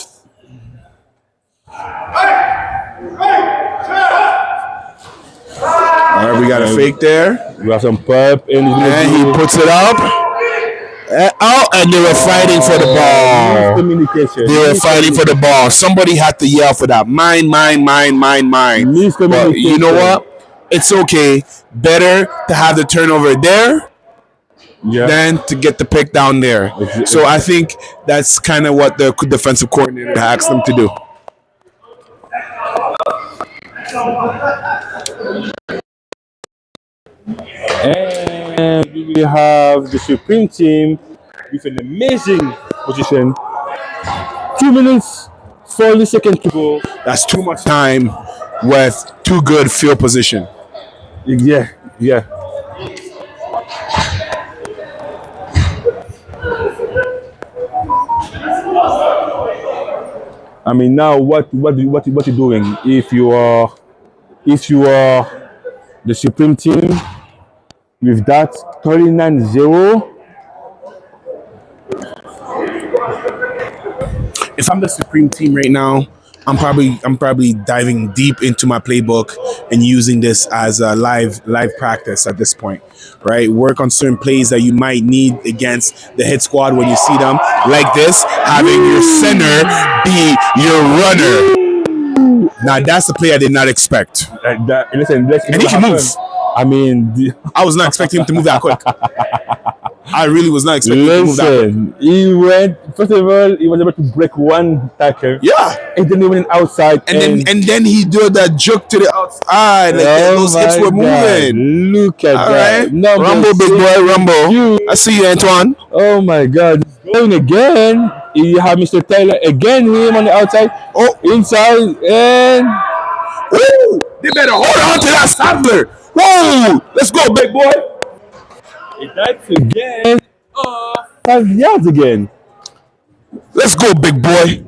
right, we got a fake there. We have some pep. And he puts it up. And they were fighting for the ball. Communication. They were fighting for the ball. Somebody had to yell for that. Mine. But you know what? It's okay. Better to have the turnover there than to get the pick down there. So I think that's kind of what the defensive coordinator asked them to do. And we will have the Supreme Team with an amazing position. 2 minutes, 40 seconds to go. That's too much time with too good field position. Yeah. I mean, now what you doing? If you are the Supreme Team with that 39-0. If I'm the Supreme Team right now, I'm probably diving deep into my playbook and using this as a live practice at this point, right? Work on certain plays that you might need against the hit squad when you see them, like this, having your center be your runner. Now that's the play I did not expect. Listen, and he can move. I mean, I was not expecting him to move that quick. I really was not expecting him to move that quick. He went, first of all, he was able to break one tackle. Yeah. And then he went outside. And then he did that jerk to the outside. Like those hips were moving. Look at that. Right. Rumble, big boy, rumble. I see you, Antoine. Oh my God. Going again. You have Mr. Taylor again, him on the outside. Oh, inside. And. Oh, they better hold on to that Sadler. Whoa! Let's go, big boy. That's again. 5 yards again. Let's go, big boy.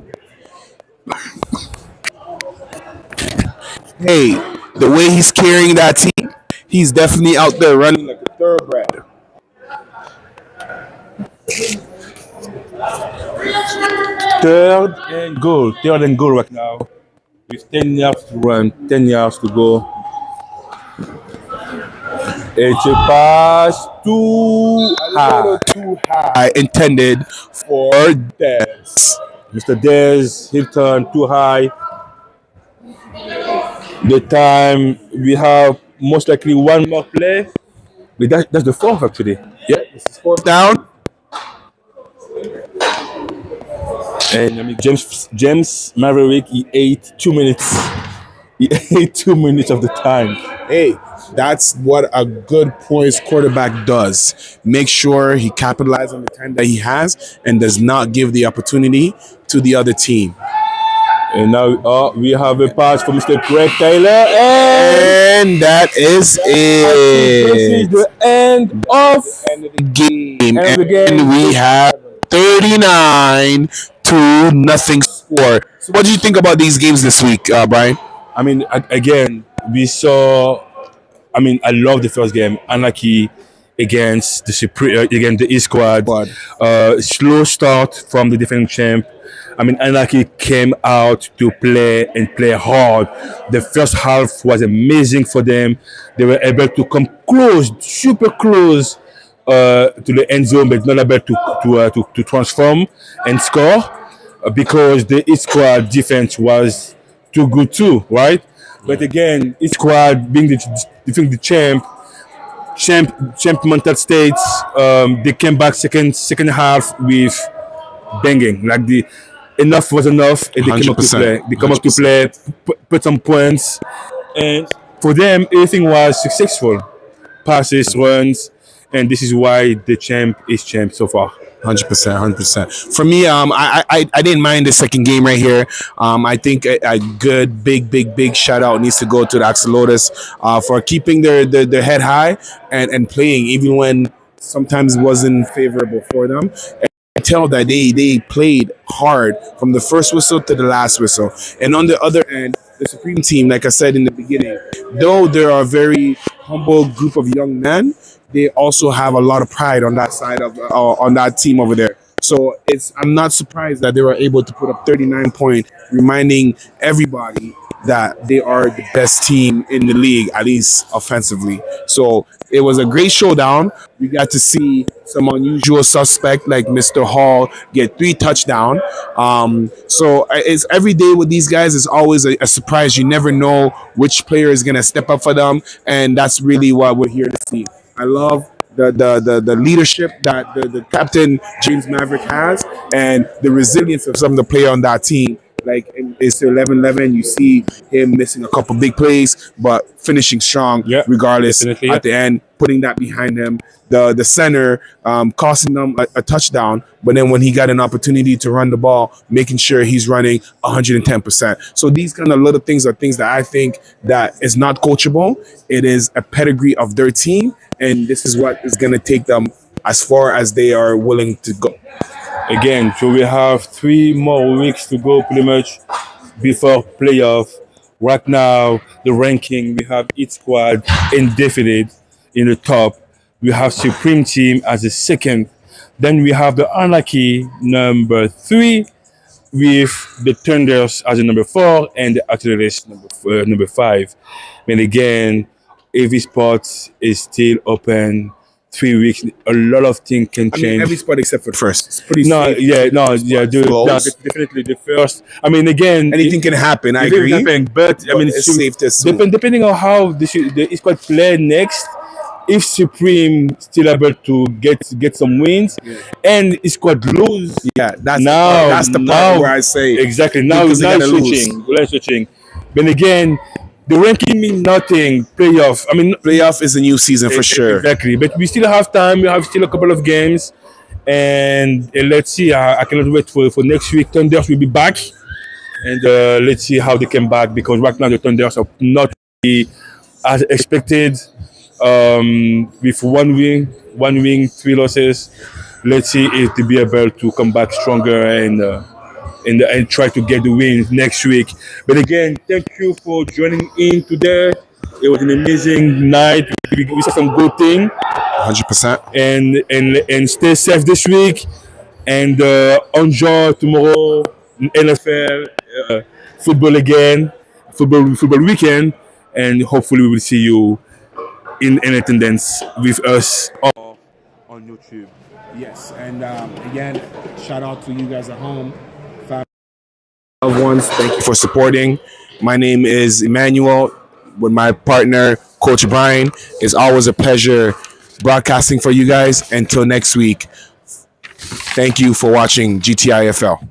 Hey, the way he's carrying that team, he's definitely out there running like a thoroughbred. Third and goal right now. With 10 yards to run, 10 yards to go. It's a pass too high. Intended for Dez. Mr. Dez, hit turn too high. The time we have most likely one more play. That's the fourth actually. Yeah, this is fourth down. And I mean James Maverick, he ate 2 minutes. He ate 2 minutes of the time. Hey, that's what a good poised quarterback does. Make sure he capitalizes on the time that he has and does not give the opportunity to the other team. And now we have a pass for Mr. Craig Taylor. And that is it. This is the end of the game. And we have 39-0 score. So what do you think about these games this week, Brian? I mean, again, we saw. I mean, I love the first game. Anarchy against the E squad. Slow start from the defending champ. I mean, Anarchy came out to play hard. The first half was amazing for them. They were able to come close, super close to the end zone, but not able to transform and score because the E squad defense was too good too, right? But again, each squad being the champ champ mental states. They came back second half with banging. Like the enough was enough, and they came up to 100%. play. They come up to play, put some points, and for them everything was successful. Passes, runs, and this is why the champ is champ so far. 100%. For me, I didn't mind the second game right here. I think a good big shout out needs to go to the Axolotls for keeping their head high and playing even when sometimes it wasn't favorable for them. I tell that they played hard from the first whistle to the last whistle. And on the other end, the Supreme team, like I said in the beginning, though they are a very humble group of young men, they also have a lot of pride on that side of on that team over there. So I'm not surprised that they were able to put up 39 points, reminding everybody that they are the best team in the league, at least offensively. So it was a great showdown. We got to see some unusual suspect like Mr. Hall get 3 touchdowns. So it's every day with these guys is always a surprise. You never know which player is gonna step up for them, and that's really what we're here to see. I love the leadership that the captain James Maverick has, and the resilience of some of the players on that team. Like it's 11-11, you see him missing a couple big plays, but finishing strong regardless at the end, putting that behind him. The center costing them a touchdown, but then when he got an opportunity to run the ball, making sure he's running 110%. So these kind of little things are things that I think that is not coachable. It is a pedigree of their team, and this is what is going to take them as far as they are willing to go. Again, so we have 3 more weeks to go pretty much before playoff. Right now, the ranking, we have each squad undefeated in the top. We have Supreme Team as the second. Then we have the Anarchy number 3 with the Thunders as the number 4 and the Axolotls number 5. And again, every spot is still open. 3 weeks, a lot of things can change. I mean, every spot except for the first. It's pretty No, safe. Definitely the first. I mean, again, Anything can happen. I agree. But I mean, It's safe to assume. depending on how the squad play next. If Supreme still able to get some wins, and his squad lose, that's the part where I say exactly now because they it's gotta lose. switching. But again, the ranking means nothing. Playoff. I mean, Playoff is a new season for sure. Exactly. But we still have time. We have still a couple of games. And let's see. I cannot wait for next week. Thunders will be back. And let's see how they come back. Because right now the Thunders are not really as expected. With one win, 3 losses. Let's see if they'll be able to come back stronger and try to get the win next week. But again, thank you for joining in today. It was an amazing night. We saw some good things. 100%. And stay safe this week. And enjoy tomorrow NFL football again, football weekend. And hopefully we will see you in attendance with us on YouTube. Yes, and again, shout out to you guys at home. Loved ones, thank you for supporting. My name is Emmanuel with my partner, Coach Brian. It's always a pleasure broadcasting for you guys. Until next week, thank you for watching GTIFL.